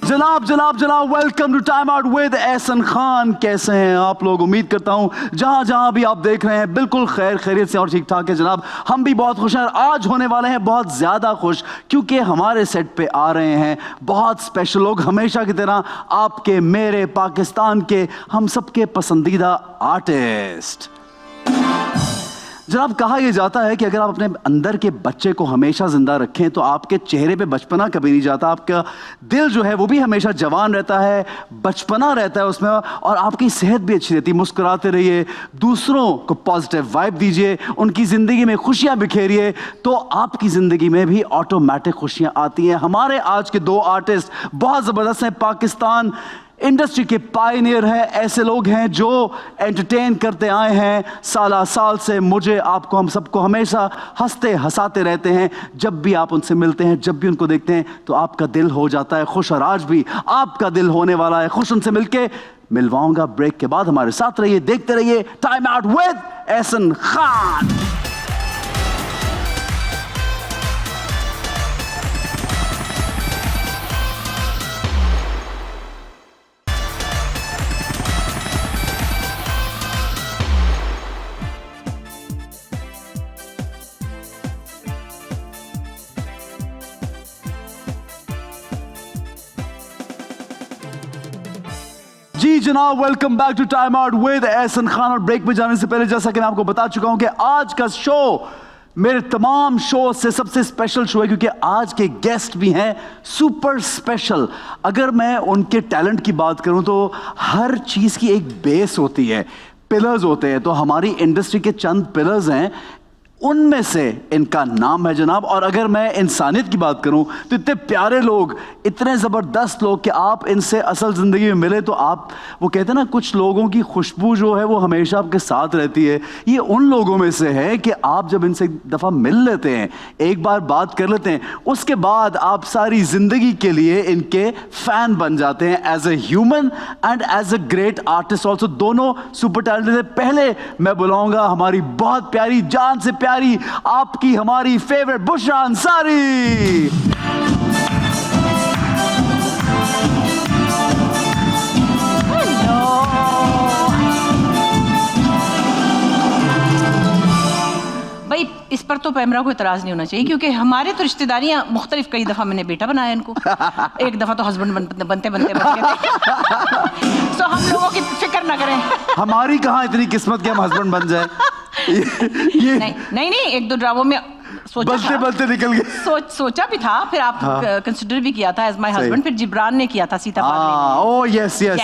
जनाब जनाब जनाब, welcome to time out with Ehsan Khan. कैसे हैं आप लोग? उम्मीद करता हूँ जहाँ जहाँ भी आप देख रहे हैं बिल्कुल खैर खैरियत से और ठीक ठाक है जनाब। हम भी बहुत खुश हैं और आज होने वाले हैं बहुत ज़्यादा खुश, क्योंकि हमारे सेट पे आ रहे हैं बहुत स्पेशल लोग, हमेशा की तरह आपके, मेरे, पाकिस्तान के, हम सबके पसंदीदा आर्टिस्ट। जनाब, कहा यह जाता है कि अगर आप अपने अंदर के बच्चे को हमेशा जिंदा रखें तो आपके चेहरे पे बचपना कभी नहीं जाता, आपका दिल जो है वो भी हमेशा जवान रहता है, बचपना रहता है उसमें, और आपकी सेहत भी अच्छी रहती है। मुस्कुराते रहिए, दूसरों को पॉजिटिव वाइब दीजिए, उनकी ज़िंदगी में खुशियाँ बिखेरिए, तो आपकी ज़िंदगी में भी ऑटोमेटिक खुशियाँ आती हैं। हमारे आज के दो आर्टिस्ट बहुत ज़बरदस्त हैं, पाकिस्तान इंडस्ट्री के पायनियर हैं, ऐसे लोग हैं जो एंटरटेन करते आए हैं साला साल से। मुझे, आपको, हम सबको हमेशा हंसते हंसाते रहते हैं। जब भी आप उनसे मिलते हैं, जब भी उनको देखते हैं तो आपका दिल हो जाता है खुश, और आज भी आपका दिल होने वाला है खुश। उनसे मिलके मिलवाऊंगा ब्रेक के बाद। हमारे साथ रहिए, देखते रहिए time out with Ehsan Khan. जी जनाब, welcome back to time out with Ehsan Khan. और ब्रेक में जाने से पहले, जैसा कि मैं आपको बता चुका हूं कि आज का शो मेरे तमाम शो से सबसे स्पेशल शो है, क्योंकि आज के गेस्ट भी हैं सुपर स्पेशल। अगर मैं उनके टैलेंट की बात करूं तो हर चीज़ की एक बेस होती है, पिलर्स होते हैं। तो हमारी इंडस्ट्री के चंद पिलर्स हैं, उनमें से इनका नाम है जनाब। और अगर मैं इंसानियत की बात करूं तो इतने प्यारे लोग, इतने ज़बरदस्त लोग कि आप इनसे असल ज़िंदगी में मिले तो आप, वो कहते हैं ना, कुछ लोगों की खुशबू जो है वो हमेशा आपके साथ रहती है। ये उन लोगों में से है कि आप जब इनसे एक दफ़ा मिल लेते हैं, एक बार बात कर लेते हैं, उसके बाद आप सारी ज़िंदगी के लिए इनके फ़ैन बन जाते हैं, as a human and as a great artist also. दोनों सुपर टैलेंटेड है। पहले मैं बुलाऊंगा हमारी बहुत प्यारी, जान से प्यारी, आपकी हमारी फेवरेट बुशरा अंसारी। भाई इस पर तो पैमरा को इतराज नहीं होना चाहिए, क्योंकि हमारे तो रिश्तेदारियां मुख्तलिफ, कई दफा मैंने बेटा बनाया इनको, एक दफा तो हस्बैंड बनते बनते बच गए। सो हम लोगों की फिक्र ना करें। हमारी कहाँ इतनी किस्मत कि हम हस्बैंड बन जाए। ये नहीं, एक दो ड्रामों में सोचा बलते निकल गए। सोचा भी था, फिर आप कंसिडर भी किया था एज माय हस्बैंड, फिर जिब्रान ने किया था Sita Bagri. Oh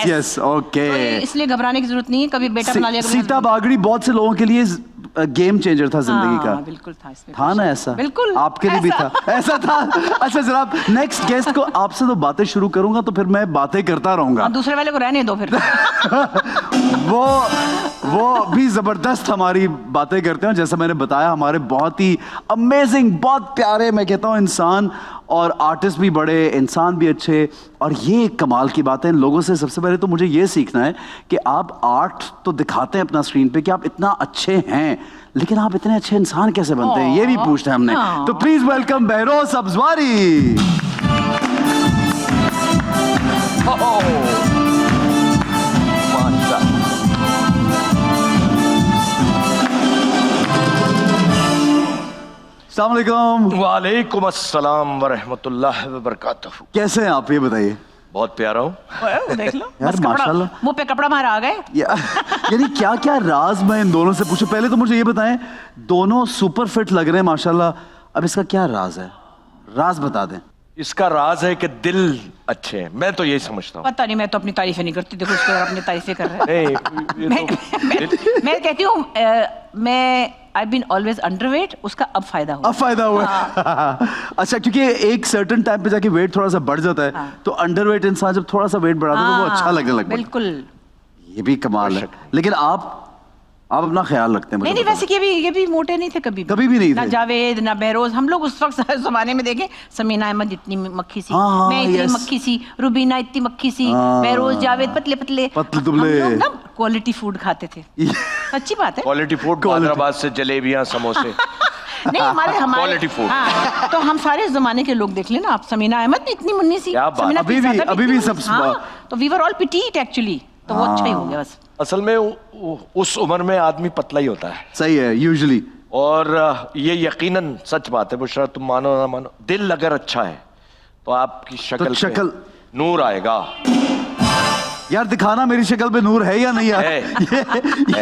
yes okay. इसलिए घबराने की जरूरत नहीं है, कभी बेटा बना लिया। सीता बागड़ी बहुत से लोगों के लिए गेम चेंजर था जिंदगी का। बिल्कुल था इसमें, था ना ऐसा? बिल्कुल आपके लिए भी था, ऐसा था। अच्छा जनाब, नेक्स्ट गेस्ट को आपसे तो बातें शुरू करूंगा तो फिर मैं बातें करता रहूंगा, दूसरे वाले को रहने दो फिर। वो भी जबरदस्त हमारी बातें करते हैं। जैसा मैंने बताया, हमारे बहुत ही अमेजिंग, बहुत प्यारे, मैं कहता हूँ, इंसान, और आर्टिस्ट भी बड़े, इंसान भी अच्छे। और ये कमाल की बात है इन लोगों से। सबसे पहले तो मुझे ये सीखना है कि आप आर्ट तो दिखाते हैं अपना स्क्रीन पे कि आप इतना अच्छे हैं, लेकिन आप इतने अच्छे इंसान कैसे बनते हैं, ये भी पूछना है हमने। तो प्लीज वेलकम बहरोज सब्जवारी। अस्सलाम वालेकुम। वालेकुम अस्सलाम वरहमतुल्लाह वबरकातुहू। कैसे हैं आप, ये बताइए? बहुत प्यारा हूँ। देख लो यार माशाल्लाह, मुंह पे कपड़ा मारा आ गए। यानी क्या क्या राज मैं इन दोनों से पूछूं? पहले तो मुझे ये बताएं, दोनों सुपर फिट लग रहे हैं माशाल्लाह, अब इसका क्या राज है? राज बता दें। इसका राज है कि दिल अच्छे हैं, मैं तो यही समझता हूँ। पता नहीं, मैं तो अपनी तारीफें नहीं करती। देखो उसके अपनी तारीफें कर रहे हैं। मैं कहती हूँ, मैं I've been always underweight, उसका अब फायदा हुआ। अब फायदा हुआ। अच्छा, क्योंकि एक सर्टेन टाइम पे जाके वेट थोड़ा सा बढ़ जाता है, तो अंडरवेट इंसान जब थोड़ा सा वेट बढ़ाता है तो वो अच्छा लगने लगता है। बिल्कुल, ये भी कमाल है। लेकिन आप अपना ख्याल रखते हैं? नहीं, वैसे ये भी मोटे नहीं थे कभी भी नहीं थे। ना जावेद ना बहरोज। हम लोग उस वक्त जमाने में देखें, समीना अहमद इतनी मक्खी सी, मैं इतनी मक्खी सी, रुबीना इतनी मक्खी सी, बहरोज जावेद पतले पतले दुबले। हम लोग ना क्वालिटी फूड खाते थे। सच्ची बात है, क्वालिटी फूड, हैदराबाद से जलेबियां, समोसे। नहीं हमारे Quality food. हाँ, तो हम सारे जमाने के लोग देख लेना आप, समीना अहमद भी इतनी मुन्नी सी, क्या बात। समीना अभी भी- फिजादा अभी भी इतनी सब- मुन्नी- हाँ, तो we were all petite actually, तो वो अच्छा ही हो गया बस। असल में उस उम्र में आदमी पतला ही होता है, सही है यूजुअली। और ये यकीनन सच बात है बुशरा, तुम मानो ना मानो, दिल अगर अच्छा है तो आपकी शक्ल पे नूर आएगा। यार दिखाना मेरी शक्ल पे नूर है या नहीं है,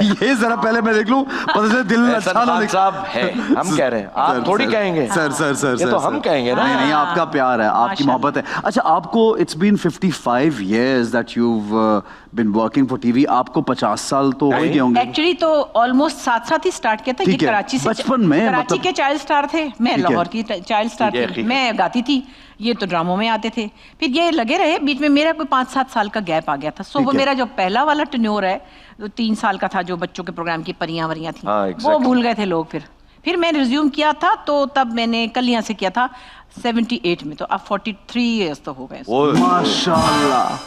ये जरा पहले मैं देख लूं, पता चले दिल एहसन अच्छा ना खान दिखे। साहब है, हम कह रहे हैं, आप सर, थोड़ी सर, कहेंगे। सर सर सर ये सर तो सर। हम कहेंगे ना। नहीं नहीं, आपका प्यार है, आपकी मोहब्बत है। अच्छा, आपको it's been 55 years that you've been working for TV, आपको 50 साल तो हो ही गए होंगे। एक्चुअली तो ऑलमोस्ट साथ साथ ही स्टार्ट किया था। ये ठीक है, कराची से, बचपन में कराची मतलब- के चाइल्ड स्टार थे, मैं ठीक है। लाहौर की चाइल्ड स्टार ठीक है, थी, ठीक है। मैं गाती थी, ये तो ड्रामों में आते थे। फिर ये लगे रहे, बीच में मेरा कोई 5-7 साल का गैप आ गया था। सो ठीक वो है। मेरा जो पहला वाला टेन्योर है, जो 3 साल का था, जो बच्चों के प्रोग्राम की परियां वरियां थी, हाँ, वो exactly. भूल गए थे लोग। फिर मैंने रिज्यूम किया था, तो तब मैंने कल यहाँ से किया था 78 में, तो अब 43 ईयर्स तो हो गए। वो माशाल्लाह।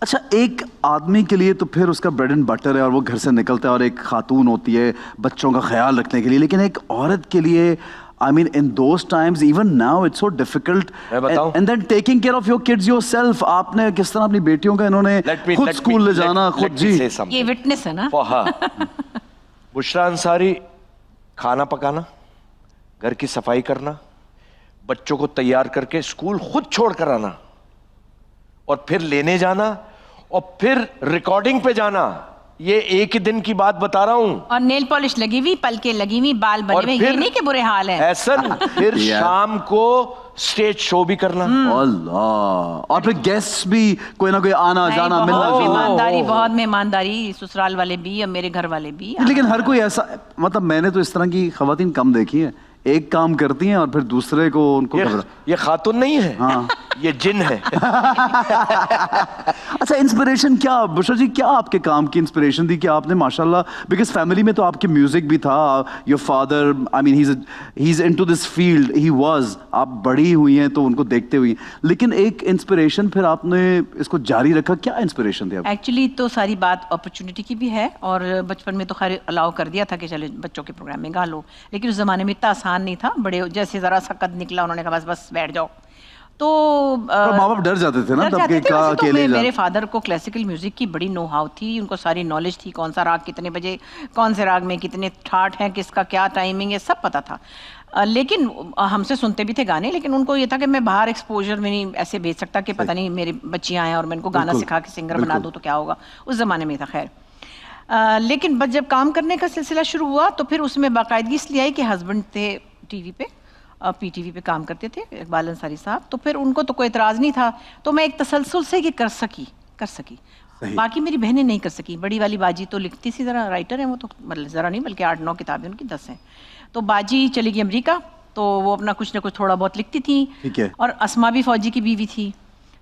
अच्छा, एक आदमी के लिए तो फिर उसका ब्रेड एंड बटर है और वो घर से निकलता है, और एक खातून होती है बच्चों का ख्याल रखने के लिए, लेकिन एक औरत के लिए I mean in those times, even now it's so difficult. मैं बताऊं? And then taking care of your kids yourself. आपने किस तरह अपनी बेटियों का इन्होंने खुद स्कूल ले जाना, खुद जी। ये विटनेस है ना। हाँ, बुशरा अंसारी खाना पकाना, घर की सफाई करना, बच्चों को तैयार करके स्कूल खुद छोड़ कर आना, और फिर लेने जाना, और फिर रिकॉर्डिंग पे जाना, ये एक ही दिन की बात बता रहा हूं। और नेल पॉलिश लगी हुई, पलके लगी हुई, बाल बने और हुए, ये फिर नहीं कि बुरे हाल है। ऐसन फिर यार। शाम को स्टेज शो भी करना। अल्लाह, और फिर गेस्ट भी कोई ना कोई आना नहीं, जाना मिलना बहुत जुलना। मेहमानदारी, बहुत मेहमानदारी, ससुराल वाले भी और मेरे घर वाले भी। लेकिन हर कोई ऐसा, मतलब मैंने तो इस तरह की खवातीन कम देखी है, एक काम करती हैं और फिर दूसरे को उनको घबरा। ये खातून नहीं है, हाँ। ये जिन है। अच्छा, इंस्पिरेशन क्या, बुशरा जी, क्या आपके काम की इंस्पिरेशन थी कि आपने माशाल्लाह, बिकॉज फैमिली में तो आपके म्यूजिक भी था, your father, I mean he is into this field, he was, आप बड़ी हुई हैं तो उनको देखते हुए, लेकिन एक इंस्पिरेशन फिर आपने इसको जारी रखा, क्या इंस्पिरेशन थी आपको? एक्चुअली तो सारी बात अपॉर्चुनिटी की भी है, और बचपन में तो खैर अलाउ कर दिया था कि चले बच्चों के प्रोग्राम में गा लो, लेकिन उस ज़माने में इतना आसान नहीं था। बड़े जैसे ज़रा सा कद निकला, उन्होंने कहा बस बैठ जाओ, तो माँ बाप डर जाते थे ना डर तब जाते के थे। का वैसे तो अकेले जा। मेरे फादर को क्लासिकल म्यूजिक की बड़ी नो हाउ थी, उनको सारी नॉलेज थी, कौन सा राग कितने बजे, कौन से राग में कितने ठाठ हैं, किसका क्या टाइमिंग है, सब पता था। लेकिन हमसे सुनते भी थे गाने, लेकिन उनको ये था कि मैं बाहर एक्सपोजर में नहीं ऐसे भेज सकता कि पता नहीं मेरी बच्चियाँ आएँ और मैं इनको गाना बिल्कुल, सिखा के सिंगर बना बिल्कुल। दूँ तो क्या होगा, उस ज़माने में था। खैर लेकिन बस जब काम करने का सिलसिला शुरू हुआ तो फिर उसमें बाकायदगी इसलिए आई कि हस्बैंड थे टीवी पे, पीटीवी पे काम करते थे, इकबाल अंसारी साहब, तो फिर उनको तो कोई एतराज़ नहीं था, तो मैं एक तसलसल से ये कर सकी। बाकी मेरी बहनें नहीं कर सकी। बड़ी वाली बाजी तो लिखती सी, ज़रा राइटर है वो, तो मतलब ज़रा नहीं बल्कि 8-9 किताबें उनकी, 10 हैं। तो बाजी चली गई अमेरिका, तो वो अपना कुछ ना कुछ थोड़ा बहुत लिखती थी। ठीक है। और अस्मा भी फौजी की बीवी थी,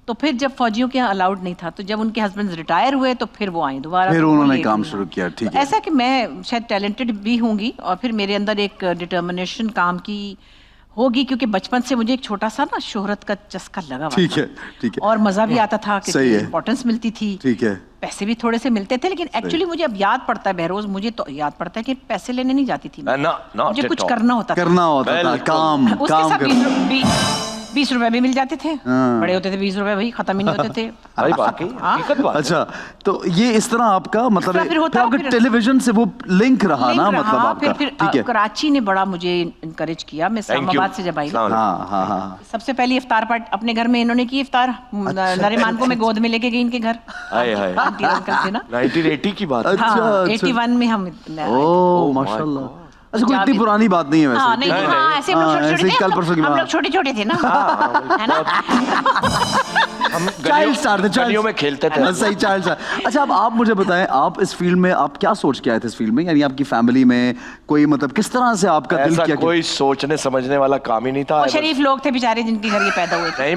तो फिर जब फौजियों के यहाँ अलाउड नहीं था, तो जब उनके हस्बैंड रिटायर हुए तो फिर वो आई दोबारा, फिर तो वो उन्होंने लेट काम हुई। शुरू किया, ठीक तो है। ऐसा कि मैं शायद टैलेंटेड भी होंगी, और फिर मेरे अंदर एक डिटर्मिनेशन काम की होगी, क्योंकि बचपन से मुझे एक छोटा सा ना शोहरत का चस्का लगा हुआ ठीक था। है, ठीक है। और मजा भी आता था कि सही है। इंपॉर्टेंस मिलती थी, ठीक है। पैसे भी थोड़े से मिलते थे, लेकिन एक्चुअली मुझे अब याद पड़ता है बहरोज, मुझे तो याद पड़ता है कि पैसे लेने नहीं जाती थी मैं। मुझे कुछ करना होता था, करना होता था, बिल्कुल। काम उसके काम साथ कर। 20 रुपए भी मिल जाते थे, हाँ। बड़े होते थे 20 रुपए, भाई खत्म ही नहीं होते थे। भाई बाकी हकीकत बात है। अच्छा, तो ये इस तरह आपका मतलब इस तरह फिर होता, आपका फिर- टेलीविजन से वो लिंक रहा लिंक ना, रहा, मतलब आपका, फिर ठीक है। कराची ने बड़ा मुझे इनकरेज किया। मैं Thank you. इस्लामाबाद से जब आई, अस्सलाम हाँ हाँ हाँ, सबसे पहली इफ्तार पार्टी अपने घर में इन्होंने की। इफ्तार नरीमान को मैं गोद में लेके गई इनके घर, हाय हाय। आंटी अंकल थे ना। 1980 की बात है। अच्छा, हाँ, अच्छा। 81 में हम ओह my माशाल्लाह। अच्छा, कोई इतनी जावेद- पुरानी बात नहीं है वैसे। हाँ नहीं, नहीं, हाँ नहीं। ऐसे हम लोग हाँ, छोटे ऐसे ही छोटे कल परसों की थे, हम बात। लोग छोटे छोटे थे ना, है ना। हम चाइल्ड स्टार थे, गलियों में खेलते थे। हाँ, सही चाइल्ड स्टार। अच्छा, अब आप मुझे बताएं, आप इस फील्ड में आप क्या सोच के आए थे इस फील्ड में, यानी आपकी फैमिली में कोई, मतलब किस तरह से आपका दिल ऐसा किया कोई सोचने समझने वाला काम ही नहीं था। वो शरीफ लोग थे बेचारे जिनके घर ये पैदा हुए थे।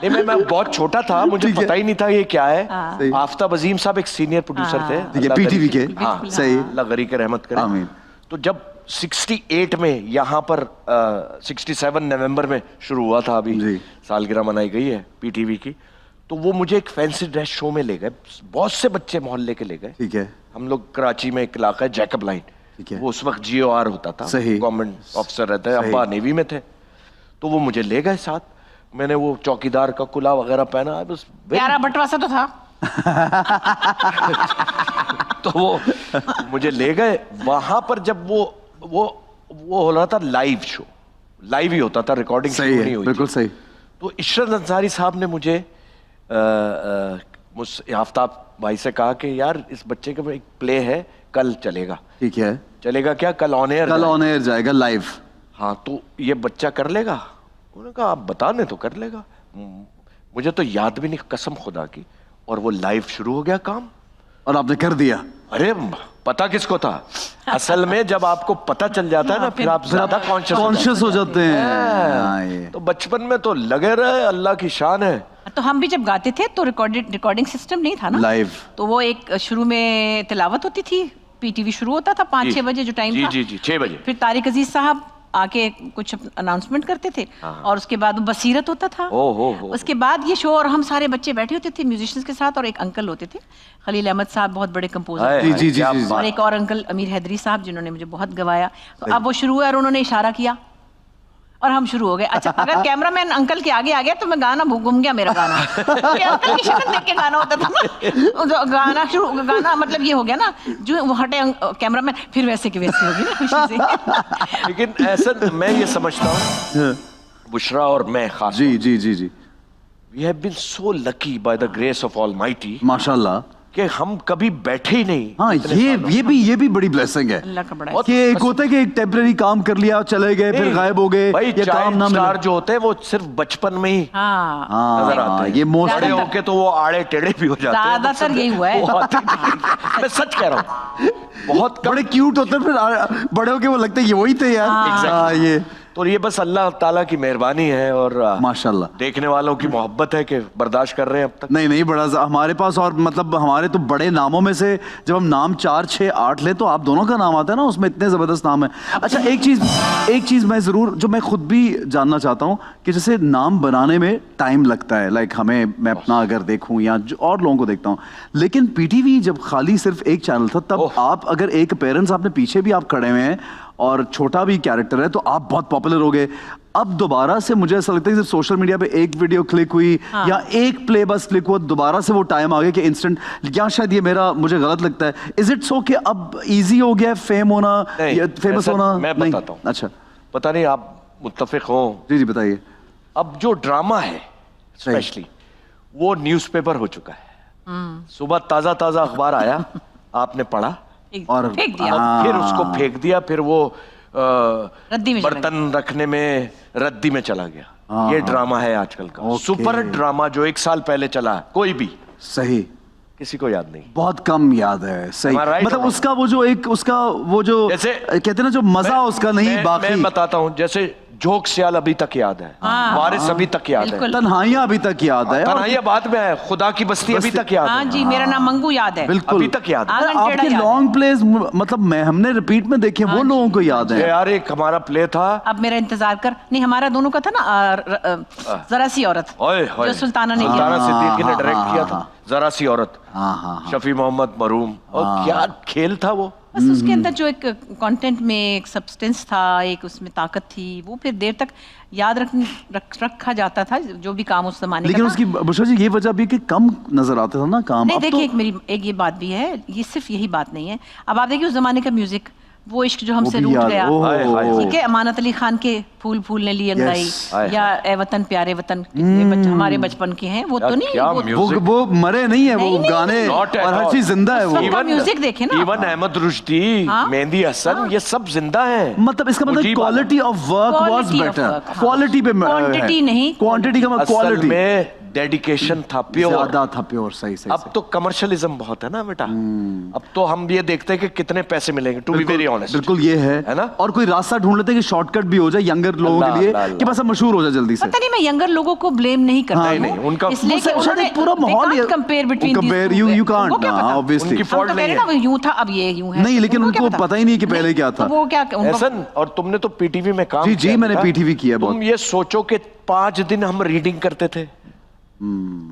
नहीं, मैं बहुत छोटा था, मुझे ठीक है। पता ही नहीं था ये क्या है। सही। आफ्ताब अजीम साहब एक सीनियर प्रोड्यूसर थे, ठीक है, अल्लाह पीटीवी गरी- के। हाँ, सही। अल्लाह गरी के रहमत करे। आमीन। तो जब 68 में यहाँ पर 67 नवंबर में शुरू हुआ था, अभी जी। सालगिरह मनाई गई है पीटीवी की, तो वो मुझे एक फैंसी ड्रेस शो में ले गए, बहुत से बच्चे मोहल्ले के ले गए। ठीक है, हम लोग कराची में एक इलाका है जैकब लाइन, ठीक है। वो उस वक्त GOR होता था, सही। गवर्नमेंट ऑफिसर रहते हैं, सही। अब्बा नेवी में थे, तो वो मुझे ले गए साथ। मैंने वो चौकीदार का कुला वगैरह पहना है, बस प्यारा बटवा सा तो था। तो वो मुझे ले गए वहां पर। जब वो हो रहा था लाइव शो, लाइव ही होता था, रिकॉर्डिंग सही नहीं है, हुई बिल्कुल थी। सही। तो इशरत अंसारी साहब ने मुझे आफ्ताब भाई से कहा कि यार इस बच्चे का एक प्ले है, कल चलेगा। ठीक है, चलेगा क्या? कल ऑन एयर। कल ऑन एयर जाएगा लाइव। हाँ, तो ये बच्चा कर लेगा? उन्होंने कहा आप बताने तो कर लेगा। मुझे तो याद भी नहीं, कसम खुदा की। और वो लाइव शुरू हो गया काम, और आपने कर दिया। अरे पता किसको था? असल में जब आपको पता चल जाता है ना, फिर आप ज्यादा कॉन्शियस हो जाते हैं। हाँ, ये। तो बचपन में तो लगे रहे, अल्लाह की शान है। तो हम भी जब गाते थे तो रिकॉर्डिंग सिस्टम नहीं था ना, लाइव। तो वो एक शुरू में तिलावत होती थी, PTV शुरू होता था 5-6 बजे जो टाइम जी, था। जी, जी, 6 बजे। फिर तारिक अजीज साहब आके कुछ अनाउंसमेंट करते थे, और उसके बाद वो बसीरत होता था। हो। उसके बाद ये शो, और हम सारे बच्चे बैठे होते थे म्यूजिशियंस के साथ, और एक अंकल होते थे खलील अहमद साहब, बहुत बड़े कंपोजर। जी, जी, जी, जी, जी। और एक और अंकल अमीर हैदरी साहब, जिन्होंने मुझे बहुत गवाया। तो अब वो शुरू हुआ और उन्होंने इशारा किया और हम शुरू हो गए। अच्छा, अगर कैमरामैन अंकल के आगे आ गया तो मैं गाना गुम गया, मेरा गाना। क्योंकि अंकल की शक्ल देख के गाना होता था ना, जो गाना मतलब ये हो गया ना, जो वो हटे कैमरामैन, फिर वैसे की वैसी होगी ना खुशी से। लेकिन ऐसा मैं ये समझता हूँ, बुशरा और मैं खास, जी जी जी जी, we have been so lucky by the grace of almighty माशाल्लाह, कि हम कभी बैठे ही नहीं। हाँ, ये भी बड़ी ब्लेसिंग है। अल्लाह का बड़ा और कि एक होता है कि एक टेम्पररी काम कर लिया, चले गए, फिर गायब हो गए, भाई, ये काम ना मिला। स्टार जो होते हैं वो सिर्फ बचपन में ही हाँ, नजर आते हैं। ये मोस्ट बड़े होके तो वो आड़े टेढ़े भी हो जाते हैं। ज्यादातर यही हुआ है। मैं सच कह रहा हूँ, बहुत कम। बड़े क्यूट होते हैं, फिर बड़े होके वो लगते हैं ये वही थे यार। हाँ, ये तो ये बस अल्लाह ताला की मेहरबानी है, और माशाल्लाह देखने वालों की मोहब्बत है कि बर्दाश्त कर रहे हैं अब तक। नहीं बड़ा हमारे पास, और मतलब हमारे तो बड़े नामों में से जब हम नाम 4, 6, 8 ले तो आप दोनों का नाम आता है ना, उसमें इतने जबरदस्त नाम है। अच्छा, एक चीज मैं जरूर, जो मैं खुद भी जानना चाहता हूँ, कि जैसे नाम बनाने में टाइम लगता है, लाइक हमें, मैं अपना अगर देखूं या और लोगों को देखता हूँ, लेकिन PTV जब खाली सिर्फ एक चैनल था, तब आप अगर एक पेरेंट्स, आपने पीछे भी आप खड़े हुए हैं और छोटा भी कैरेक्टर है, तो आप बहुत पॉपुलर हो गए। अब दोबारा से मुझे ऐसा लगता है कि सोशल मीडिया पे एक वीडियो क्लिक हुई, या एक प्ले बस क्लिक हुआ, दोबारा से वो टाइम आ गया कि इंस्टेंट, या शायद ये मुझे गलत लगता है, इज इट सो कि अब इजी हो गया फेम होना या फेमस होना? मैं बताता हूँ। अच्छा, पता नहीं आप मुत्तफिक हो? जी बताइए। अब जो ड्रामा है स्पेशली, वो न्यूज़पेपर हो चुका है। सुबह ताजा ताजा अखबार आया, आपने पढ़ा और फेंक दिया। और फिर उसको फेंक दिया, फिर वो रद्दी में बर्तन रखने में रद्दी में चला गया। ये ड्रामा है आजकल का, सुपर ड्रामा जो 1 साल पहले चला, कोई भी सही किसी को याद नहीं, बहुत कम याद है। सही, right मतलब उसका वो जो एक, उसका वो जो जैसे कहते हैं ना, जो मजा उसका नहीं, बाकी मैं बताता हूँ, जैसे जोक सियाल अभी तक याद है, वारिस अभी तक याद है, बिल्कुल। तन्हाइयां अभी तक याद है, तन्हाइयां बाद में है, खुदा की बस्ती अभी तक याद हाँ है। जी, मेरा नाम मंगू याद है, बिल्कुल अभी तक याद है। आंगन टेढ़ा आपके याद है। लॉन्ग प्लेस, मतलब हमने रिपीट में देखे, वो लोगों को याद है। यार एक हमारा प्ले था, अब मेरा इंतजार कर, नहीं हमारा दोनों का था ना, जरा सी औरत, ओए जो सुल्ताना ने किया। सुल्ताना सिद्दीकी ने डायरेक्ट किया था, जरा सी औरत, हाँ, शफी मोहम्मद मरूम, और क्या खेल था वो। बस उसके अंदर जो एक कंटेंट में एक सब्सटेंस था, एक उसमें ताकत थी, वो फिर देर तक याद रखा जाता था, जो भी काम उस जमाने का था। लेकिन उसकी बुशरा जी ये वजह भी कि कम नजर आता था ना काम। नहीं, अब देखिए, एक ये बात भी है, ये सिर्फ यही बात नहीं है। अब आप देखिए उस जमाने का म्यूजिक, वो इश्क जो हमसे रूठ गया, ठीक है, अमानत अली खान के फूल फूल ने ली अंगड़ाई, या ए वतन प्यारे वतन, हमारे बचपन के हैं, वो तो नहीं, वो मरे नहीं है, वो गाने और हर चीज जिंदा है। वो म्यूजिक देखे ना, इवन अहमद रुश्दी, मेहंदी हसन, ये सब जिंदा है। मतलब इसका मतलब quality of work was better, quality पे, क्वांटिटी नहीं, क्वांटिटी का क्वालिटी में डेडिकेशन था, प्योर ज्यादा था, प्योर। सही सही। अब तो कमर्शियलिज्म बहुत है ना बेटा, अब तो हम ये देखते हैं कि कितने पैसे मिलेंगे, टू बी वेरी ऑनेस्ट। बिल्कुल ये है ना, और कोई रास्ता ढूंढ लेते हैं कि शॉर्टकट भी हो जाए यंगर लोगों के लिए, कि बस मशहूर हो जाए जल्दी से। पता नहीं, मैं यंगर लोगों को ब्लेम नहीं करता नहीं, उनका इसलिए कि उन्होंने पूरा माहौल ही compare between you can't, obviously उनकी फॉल्ट नहीं है, यूं था, अब ये यूं है। नहीं, लेकिन उनको पता ही नहीं कि पहले क्या था। वो क्या, एहसन, और तुमने तो PTV में काम जी, मैंने PTV किया बहुत। तुम ये सोचो कि 5 दिन हम रीडिंग करते थे,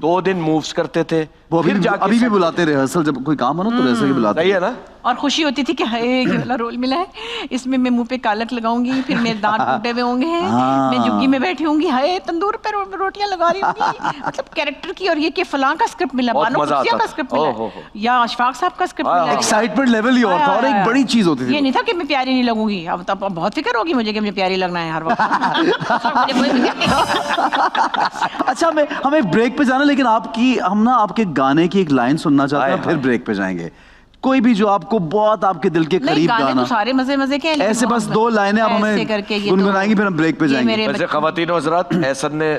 2 दिन मूव्स करते थे, वो फिर जाके अभी भी set- बुलाते रिहर्सल, जब कोई काम हो ना तो रिहर्सल भी बुलाते सही है ना? और खुशी होती थी कि हाय ये वाला रोल मिला है, इसमें मैं मुंह पे कालक लगाऊंगी, फिर मेरे दांत टूटे हुए होंगे, हाँ। मैं झुग्गी में बैठी होंगी, हाय तंदूर पे रोटियां लगा रही होंगी, मतलब कैरेक्टर की। और ये कि फलां का स्क्रिप्ट मिला, बहुत बानो मजा कुर्सिया आता का था। स्क्रिप्ट मिला ओहो हो। या अशफाक साहब का स्क्रिप्ट हाँ, मिला है। एक्साइटमेंट लेवल ही और था, और एक बड़ी चीज होती ये थी। नहीं था कि मैं प्यारी नहीं लगूंगी। अब तो अब बहुत फिक्र होगी मुझे कि मुझे प्यारी लगना है हर वक्त। मुझे कोई फिक्र नहीं। अच्छा, हमें ब्रेक पे जाना, लेकिन हम ना आपके गाने की एक लाइन सुनना चाहते हैं, फिर ब्रेक पे जाएंगे। कोई भी जो आपको बहुत आपके दिल के नहीं, करीब गाने गाना। तो सारे मजे मजे के हैं, लेकिन ऐसे बस मोहब्बत- 2 लाइनें आप ऐसे हमें करके ये गुनगुनाएंगी, फिर हम ब्रेक पे ये जाएंगे। मेरे वैसे बच्चे- खवातीन हज़रात, एहसन ने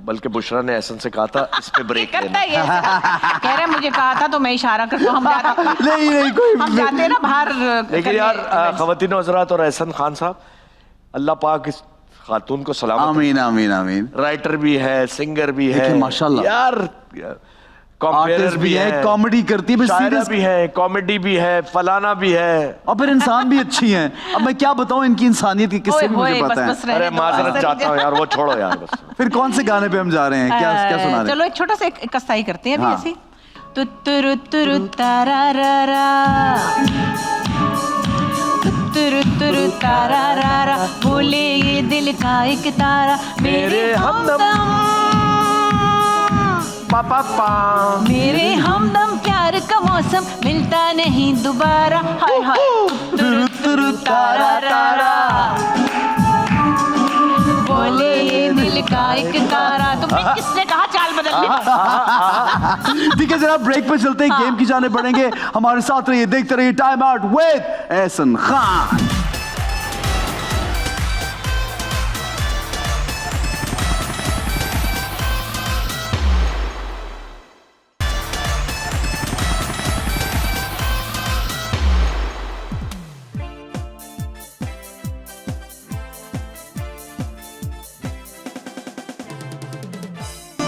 बल्कि बुशरा ने एहसन से कहा था इस पे ब्रेक करता लेना। है ये ऐसा। कह रहे मुझे कहा था तो मैं इशारा करता हूँ, हम जाते नहीं कोई हम जाते हैं ना बाहर लेकिन करने यार events। खवातीन हज़रात और एहसन खान साहब, अल्लाह पाक इस खातून को सलामत आमीन आमीन आमीन। राइटर भी है, सिंगर भी है, देखिए, माशाल्लाह। यार कॉम्पेयर आर्टिस्ट भी है, कॉमेडी करती है, शायरा सीरियस भी है, कॉमेडी भी है, फलाना भी है। और फिर इंसान भी अच्छी हैं। अब मैं क्या बताऊं इनकी इंसानियत की किस्से भी ओए, मुझे ओए, पता बस है। अरे रहने दो, माजरत बस चाहता हूँ यार, वो छोड़ो यार बस। फिर कौन से गाने पे हम जा रहे हैं, क्या क्या सुना रहे हैं? चलो एक छोटा सा एक कसाई करते हैं अभी हाँ। ऐसे। तुतुरु तुरु तारारारा, तुतुरु तुरु तारारारा, बोले ये दिल का एक तारा, मेरे हमदम, मेरे हमदम, प्यार का मौसम मिलता नहीं दोबारा, हाय हाय तुरु तुरु तारारारा, बोले ये दिल का एक तारा। तुमने किसने कहा चाल बदलने? ठीक है जनाब, ब्रेक पे चलते हैं, गेम की जाने पड़ेंगे। हमारे साथ रहिए, देखते रहिए time out with Ehsan Khan.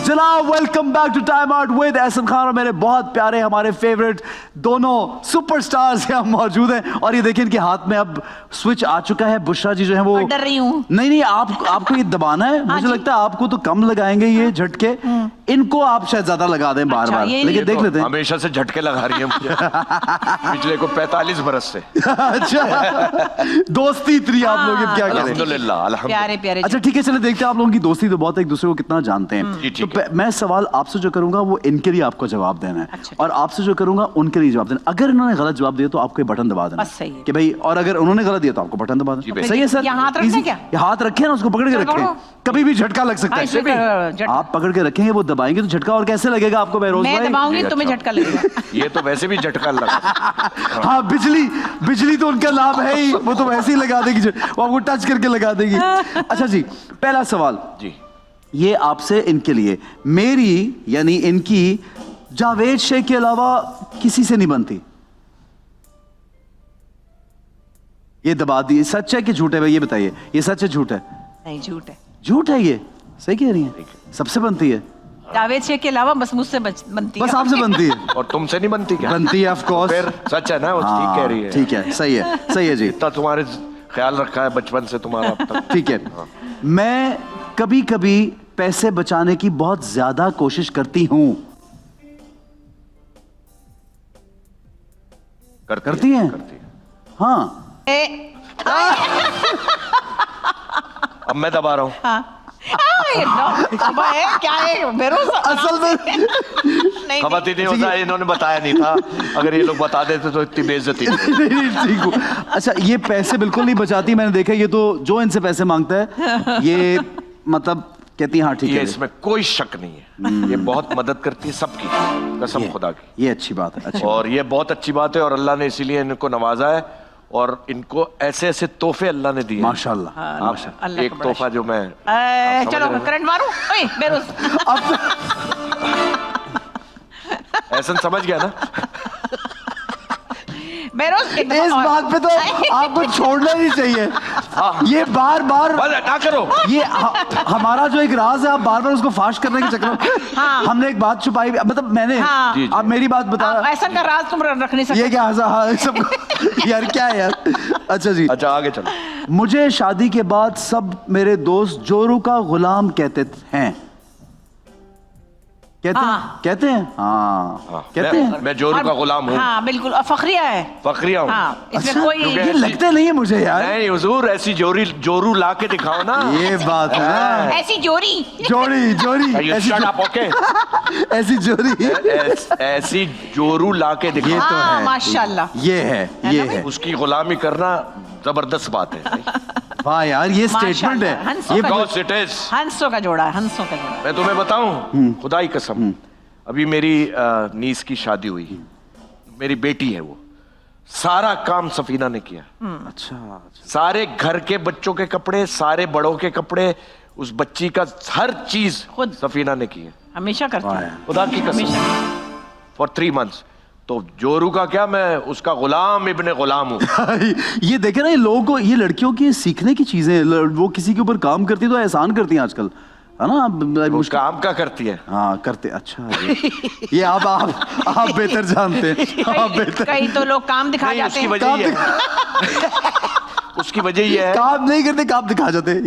जनाब welcome back to time out with Ehsan Khan और मेरे बहुत प्यारे हमारे फेवरेट दोनों सुपरस्टार्स यहाँ मौजूद हैं। और ये देखिए इनके हाथ में अब स्विच आ चुका है। बुशरा जी जो है वो डर रही हूँ। नहीं आपको ये दबाना है। मुझे जी। लगता है आपको तो कम लगाएंगे ये झटके, इनको आप शायद ज्यादा लगा दें बार बार, ये लेकिन देख लेते हैं। हमेशा से झटके लगा रही है मुझे पिछले को 45 बरस से। अच्छा दोस्ती इतनी आप लोग क्या करें। अल्हम्दुलिल्लाह प्यारे अल्हम्दुलिल्लाह। प्यारे अच्छा ठीक है, चले देखते हैं आप लोगों की दोस्ती तो बहुत, एक दूसरे को कितना जानते हैं। जी, ठीक तो मैं सवाल आपसे जो करूंगा वो इनके लिए आपको जवाब देना है, अच्छा, और आपसे जो करूंगा उनके लिए जवाब देना। अगर इन्होंने गलत जवाब दिया तो आपको ये बटन दबा देना, बस सही है। कि भाई, और अगर उन्होंने गलत दिया तो आपको बटन दबा देना। भाई। सही है सर? यहाँ हाथ रखना Easy? क्या? ये हाथ रखे ना, उसको पकड़ के पकड़ो। रखें, कभी भी झटका लग सकता हाँ, है। इसमें झटका। आप पकड़ के रखेंगे, वो दबाएंगे तो झटका। और कैसे लगेगा आपको बहरोज मैं भाई? दबाऊंगी ये तुम्हें अच्छा। झटका लगेगा। ये तो वैसे भी झटका लगा। हाँ बिजली तो उनका नाम है ही, वो तो वैसे ही लगा देगी, वो आपको टच करके लगा देगी। अच्छा जी, पहला सवाल जी ये आपसे इनके लिए, मेरी यानी इनकी जावेद शेख के अलावा किसी से नहीं बनती। ये दबा दी, सच है कि झूठ है भाई, ये बताइए, ये सच है झूठ है? नहीं झूठ है। झूठ है, ये सही कह रही है, सबसे बनती है, जावेद शेख के अलावा बस मुझसे बनती है। बस आपसे बनती है। और तुमसे नहीं बनती क्या? बनती है ऑफ कोर्स। फिर सच है ना, वो ठीक कह रही है। ठीक है, सही है जी। इतना तुम्हारे ख्याल रखा है बचपन से तुम्हारा अब तक। ठीक है, मैं कभी कभी पैसे बचाने की बहुत ज्यादा कोशिश करती हूं। करती हैं? हाँ। अब मैं दबा रहा हूँ। क्या है भरोसा? असल में नहीं, खबर नहीं होता, इन्होंने बताया नहीं था। अगर ये लोग बता देते तो इतनी बेइज्जती नहीं। नहीं, ठीक हूँ। अच्छा ये पैसे बिल्कुल नहीं बचाती, मैंने देखा। ये तो जो इनसे पैसे मांगता है ये मतलब कहती है हाँ ठीक ये है। इसमें कोई शक नहीं है, ये बहुत मदद करती है सबकी, कसम खुदा की। ये अच्छी बात है, अच्छी और ये बहुत अच्छी बात है, और अल्लाह ने इसीलिए इनको नवाजा है, और इनको ऐसे ऐसे तोहफे अल्लाह ने दिए। माशाल्लाह। अल्लाह एक का बड़ा तोहफा जो मैं चलो करंट मारू। ओए बेरोज एहसन समझ गया ना। बेरोज इस बात पे तो आपको छोड़ना नहीं चाहिए। ये बार बार ना करो। ये हमारा जो एक राज है, आप बार बार उसको फाश करने के चक्कर में हमने एक बात छुपाई, मतलब मैंने हाँ। आप मेरी बात बता। ऐसा का राज तुम रख नहीं सकते। ये क्या सब यार क्या है यार। अच्छा जी, अच्छा आगे चलो। मुझे शादी के बाद सब मेरे दोस्त जोरू का गुलाम कहते हैं। कहते हैं हाँ। कहते हैं हाँ कहते हैं। मैं जोरू का गुलाम हूँ। हाँ बिल्कुल, और फखरिया है। फखरिया हूँ। हाँ, इसमें अच्छा, कोई ये लगते नहीं है मुझे यार। नहीं हुजूर, ऐसी जोरू ला के दिखाओ ना। ये बात है ना, ऐसी जोड़ी। जोड़ी जोड़ी ऐसी Shut up, okay? ऐसी जोड़ी ऐसी जोरू ला के ये दिखाओ। तो हाँ, है, माशाल्लाह। ये है ये है। उसकी गुलामी करना जबरदस्त बात है। वाह यार, ये स्टेटमेंट है हंसों ये का Because it is। हंसों का जोड़ा है, हंसों का जोड़ा। मैं तुम्हें बताऊं, खुदा की कसम, अभी मेरी नीस की शादी हुई, मेरी बेटी है वो, सारा काम सफीना ने किया। अच्छा सारे घर के बच्चों के कपड़े, सारे बड़ों के कपड़े, उस बच्ची का हर चीज खुद। सफीना ने की है, हमेशा करती वाह है। यार। खुदा की कसम, फॉर 3 months। तो जोरू का क्या, मैं उसका गुलाम इब्ने गुलाम हूँ। ये देखे ना, ये लोगों को, ये लड़कियों की सीखने की चीजें हैं। वो किसी के ऊपर काम करती है तो एहसान करती हैं आजकल, है ना। वो काम का करती है। हाँ करते। अच्छा ये आप बेहतर जानते हैं, आप बेहतर। कई तो लोग काम दिखा नहीं, जाते उसकी हैं। वजह ये है उसकी वजह ये है, काम नहीं करते, काम दिखा जाते हैं।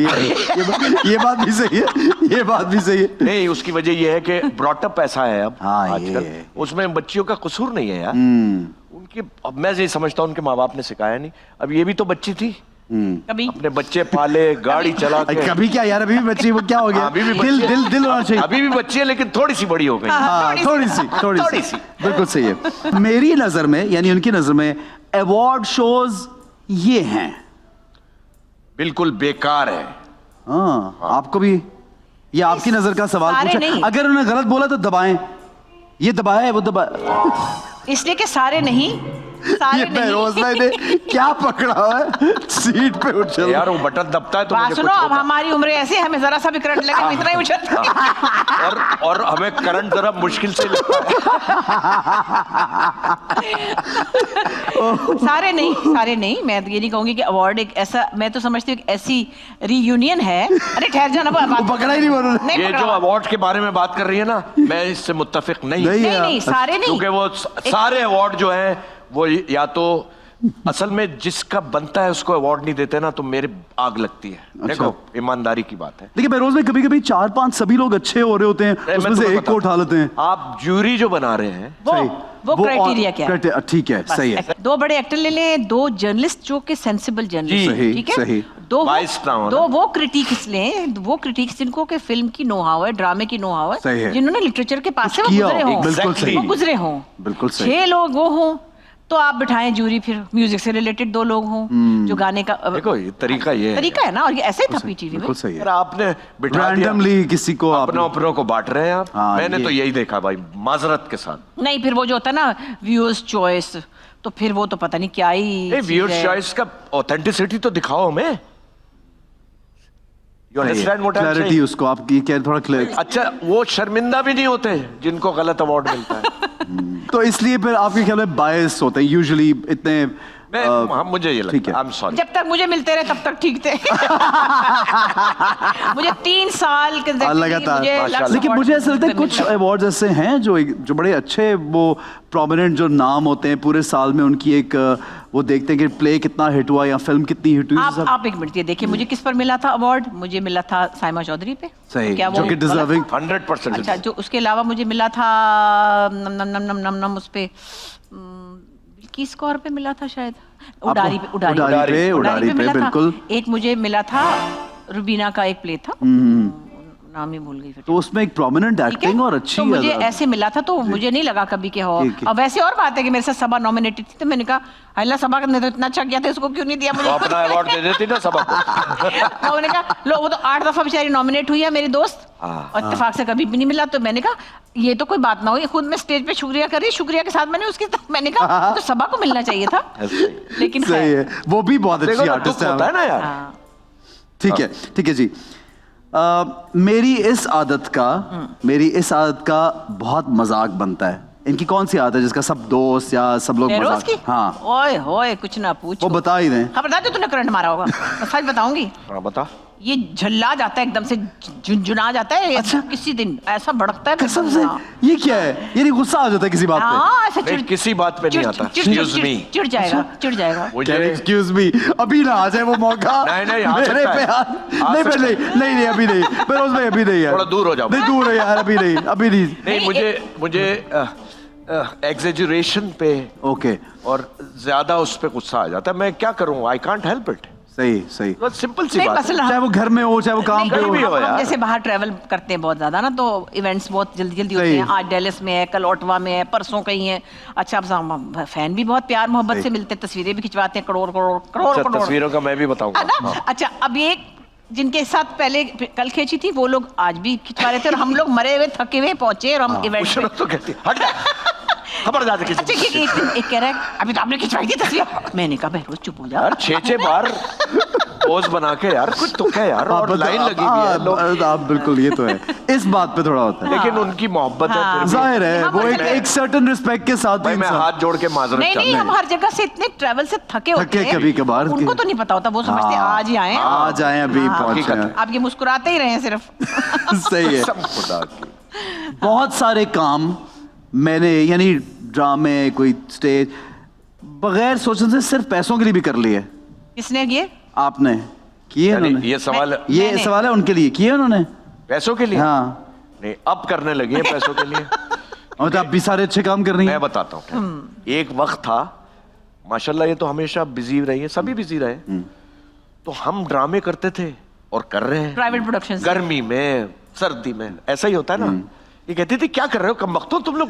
ये बात भी सही है, ये बात भी सही है। नहीं, उसकी वजह ये है कि ब्रॉटअप ऐसा है अब हाँ, आजकल, ये। उसमें बच्चियों का कसूर नहीं है यार। उनके, अब मैं ये समझता हूँ उनके माँ बाप ने सिखाया नहीं। अब ये भी तो बच्ची थी, कभी अपने बच्चे पाले, गाड़ी चला के। कभी क्या यार, अभी भी बच्ची, वो क्या हो गया, अभी भी दिल बच्ची है। दिल दिल होना चाहिए। अभी भी बच्ची है लेकिन थोड़ी सी बड़ी हो गई। हाँ थोड़ी सी बिल्कुल सही है। मेरी नजर में, यानी उनकी नजर में, अवार्ड शोज ये हैं। बिल्कुल बेकार है। हाँ, आपको भी, ये आपकी नजर का सवाल सारे पूछा। नहीं। अगर उन्होंने गलत बोला तो दबाएं, ये दबाया है, वो दबाया। इसलिए कि सारे नहीं, सारे ये नहीं। बहरोज भाई ने क्या पकड़ा हुआ है, सीट पे उठ चल। यार वो बटन दबता है तो बात मुझे सुनो, कुछ अब हमारी उम्र ऐसी है, हमें जरा सा भी करंट लगे हम इतना ही उछल। और हमें करंट जरा मुश्किल से लगता है। सारे नहीं, मैं ये नहीं कहूंगी कि अवार्ड एक ऐसा, मैं तो समझती हूँ ऐसी रीयूनियन है। अरे ठहर जाना, वो पकड़ा ही नहीं उन्होंने। नहीं ये पकड़ा। जो अवार्ड के बारे में बात कर रही है ना, मैं इससे मुत्तफिक नहीं। नहीं, सारे नहीं। क्योंकि वो सारे अवार्ड जो हैं वो या तो असल में जिसका बनता है उसको अवार्ड नहीं देते ना, तो मेरे आग लगती है। देखो, ईमानदारी की बात है। देखिए बहरोज में कभी कभी 4-5 सभी लोग अच्छे हो रहे होते हैं, मैं उसमें से तुम्हें एक को उठा लेते हैं। आप ज्यूरी जो बना रहे हैं, वो क्राइटेरिया क्या है? ठीक है, बस, सही है। दो बड़े एक्टर ले लें, दो जर्नलिस्ट जो कि सेंसिबल जर्नलिस्ट, सही, ठीक है, सही। Biased ना हो ना। दो वो क्रिटिक्स लें, वो क्रिटिक्स जिनको के फिल्म की नो-हाउ है, ड्रामे की नो-हाउ सही है, है। जिन्होंने लिटरेचर के पास से वो किया गुजरे हो, हों, बिल्कुल सही। वो गुजरे हों, बिल्कुल सही। 6 लोग वो हों तो आप बिठाएं जूरी, फिर म्यूजिक से रिलेटेड 2 लोग हों, जो गाने का देखो ये तरीका ये है। तरीका है ना, और ये ऐसे ही था पीटीवी में। बिल्कुल सही है। यार आपने बिठा दिया, रैंडमली किसी को अपनों अपनों को बांट रहे हैं आप। हाँ, मैंने ये- तो यही देखा भाई, माजरत के साथ। नहीं, फिर वो जो होता है ना व्यूअर्स चॉइस, तो फिर वो तो पता नहीं क्या ही चीज़ व्यूअर्स है। चॉइस का ऑथेंटिसिटी तो दिखाओ हमें। You understand what I'm clarity saying? उसको आपकी क्या, थोड़ा क्लियर। अच्छा, वो शर्मिंदा भी नहीं होते जिनको गलत अवार्ड मिलता है। तो इसलिए फिर आपके ख्याल में बायस होते हैं यूजुअली इतने। हाँ, मुझे ये ठीक लगता है। है। I'm sorry। जब तक मुझे मिलते रहे तब तक ठीक थे। मुझे 3 साल लगातार। माशाल्लाह। लेकिन मुझे ऐसा लगता है कुछ अवार्ड्स ऐसे हैं जो बड़े अच्छे, वो प्रोमिनेंट जो नाम होते हैं पूरे साल में, उनकी एक वो देखते हैं कि प्ले कितना हिट हुआ या फिल्म कितनी हिट हुई। आप एक मिनट ये देखिए, मुझे किस पर मिला था अवार्ड? मुझे मिला था साइमा चौधरी पे। सही, क्या जो वो कि गलत डिजर्विंग। था? 100%। अच्छा, जो उसके अलावा मुझे मिला था नम नम नम नम नम नम उस पे बिल्किस कौर पे मिला था शायद, उडारी पे उडारी पे मिला था। बिल्कुल। एक मुझे मिला था रुबीना का एक प्ले था, नाम ही भूल गई फिर। तो उसमें एक प्रोमिनेंट ठीक है? एक्टिंग और अच्छी तो मुझे ऐसे मिला था, तो मुझे नहीं लगा कभी कि हो। ठीक है। अब वैसे और बात है कि मेरे साथ सबा नॉमिनेटेड थी, तो मैंने कहा अल्लाह सबा ने तो इतना अच्छा किया था, इसको क्यों नहीं दिया तो मुझे? अपना अवार्ड दे देती ना सबको। तो मैंने कहा लो, वो तो 8 दफा बेचारी नॉमिनेट हुई है मेरी दोस्त, और इत्तेफाक से कभी भी नहीं मिला। तो मैंने कहा ये तो कोई बात ना हुई, खुद मैं स्टेज पे शुक्रिया कर रही, शुक्रिया के साथ मैंने कहा तो सबा को मिलना चाहिए था, लेकिन सही खैर। है, वो भी बहुत देखो अच्छी ना, आर्टिस्ट दुख होता है ना यार। हाँ। ठीक है जी। मेरी इस आदत का बहुत मजाक बनता है। इनकी कौन सी आदत है जिसका सब दोस्त या सब लोग फेरोज मजाक? की? हाँ, ओए होए, कुछ ना पूछ। वो बता ही दें। हाँ, बता दो, तूने करंट मारा होगा। मैं सच बताऊंगी, हाँ बता। ये झल्ला जाता है एकदम से, झुनझुना जाता है। अच्छा। किसी दिन ऐसा भड़कता है कसम से ये क्या है, ये नहीं गुस्सा आ जाता है किसी बात पे? हाँ ऐसे नहीं, किसी बात पे नहीं आता। Excuse me। चिढ़ जाएगा, चिढ़ जाएगा। मुझे एक्सक्यूज मी, अभी ना आ जाए वो मौका। नहीं, आ मेरे सकता पे है। नहीं नहीं अभी नहीं फिरोज भाई, अभी नहीं यार, थोड़ा दूर हो जाओ। नहीं दूर है यार, अभी नहीं नहीं, नहीं, मुझे एग्जेजरेशन पे ओके, और ज्यादा उस पे गुस्सा आ जाता है। मैं क्या करूं, आई कांट हेल्प इट। सही सही। बस सिंपल सी नहीं, बात है। मसला चाहे वो घर में हो चाहे वो काम पे कहीं भी हो। हो हम यार। जैसे बाहर ट्रैवल करते हैं बहुत ज्यादा ना, तो इवेंट्स बहुत जल्दी जल्दी होते सही। हैं। आज डेलिस में है, कल ओटावा में है, परसों कहीं है। अच्छा, अब फैन भी बहुत प्यार मोहब्बत सही। से मिलते हैं, तस्वीरें भी खिंचवाते हैं, करोड़ करोड़ करोड़ अच्छा, करोड़। तस्वीरों का मैं भी है बताऊंगा। ना? हाँ। अच्छा, अब ये जिनके साथ पहले कल खींची थी वो लोग आज भी खिंचवा रहे थे, और हम लोग मरे हुए थके हुए पहुंचे, और हम इवेंट पूछना तो कहती हट जा। खबर जा किसी अच्छा, एक कह रहा है अभी तो आपने खिंचवाई थी तस्वीर। मैंने कहा बहरोज चुप हो जा। यार 6 बार पोज बना के यार कुछ तो क्या यार, और लाइन लगी हुई है लोग। आप बिल्कुल, ये तो है, इस बात पे थोड़ा होता है, लेकिन उनकी मोहब्बत है फिर भी। जाहिर है हाँ, वो बोल एक सकते हैं। सर्टेन रिस्पेक्ट के साथ भाई मैं इंसान- हाथ जोड़ के माजरत नहीं नहीं, चाहता हम हर जगह से इतने ट्रैवल से थके होते हैं, कभी कभार के- उनको तो नहीं पता होता, वो समझते हैं आज ही आए हैं। आ जाए अभी हाँ, पहुंचे हकीकत हैं। आप ये मुस्कुराते ही रहे हैं सिर्फ। सही है। सब खुदा की। बहुत सारे काम मैंने, यानी ड्रामे, कोई स्टेज, बगैर सोचने से सिर्फ पैसों के लिए भी कर लिए। किसने ये? आपने किए? यानी उन्होंने ये सवाल ये मैंने- सवाल है उनके लिए, किए उन्होंने? पैसों के लिए? हाँ, नहीं, अब करने लगे हैं पैसों के लिए। और आप भी सारे अच्छे काम कर रही मैं हैं। बताता हूँ, एक वक्त था, माशाल्लाह ये तो हमेशा बिजी रही है, सभी बिजी रहे, तो हम ड्रामे करते थे और कर रहे हैं प्राइवेट प्रोडक्शन। गर्मी में, सर्दी में, ऐसा ही होता है ना। ये कहती थी क्या कर रहे हो कम वक्तों, तुम लोग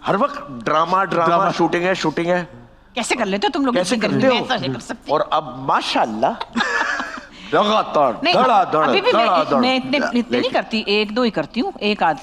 हर वक्त ड्रामा शूटिंग है कैसे कर लेते हो तुम लोग? कैसे इतनी करते गर्मी में? ऐसा नहीं हो? कर सकती। और अब माशाल्लाह लगातार नहीं, धड़ाधड़ अभी भी धड़ाधड़। मैं इतने नहीं करती, एक दो ही करती हूँ, एक आध।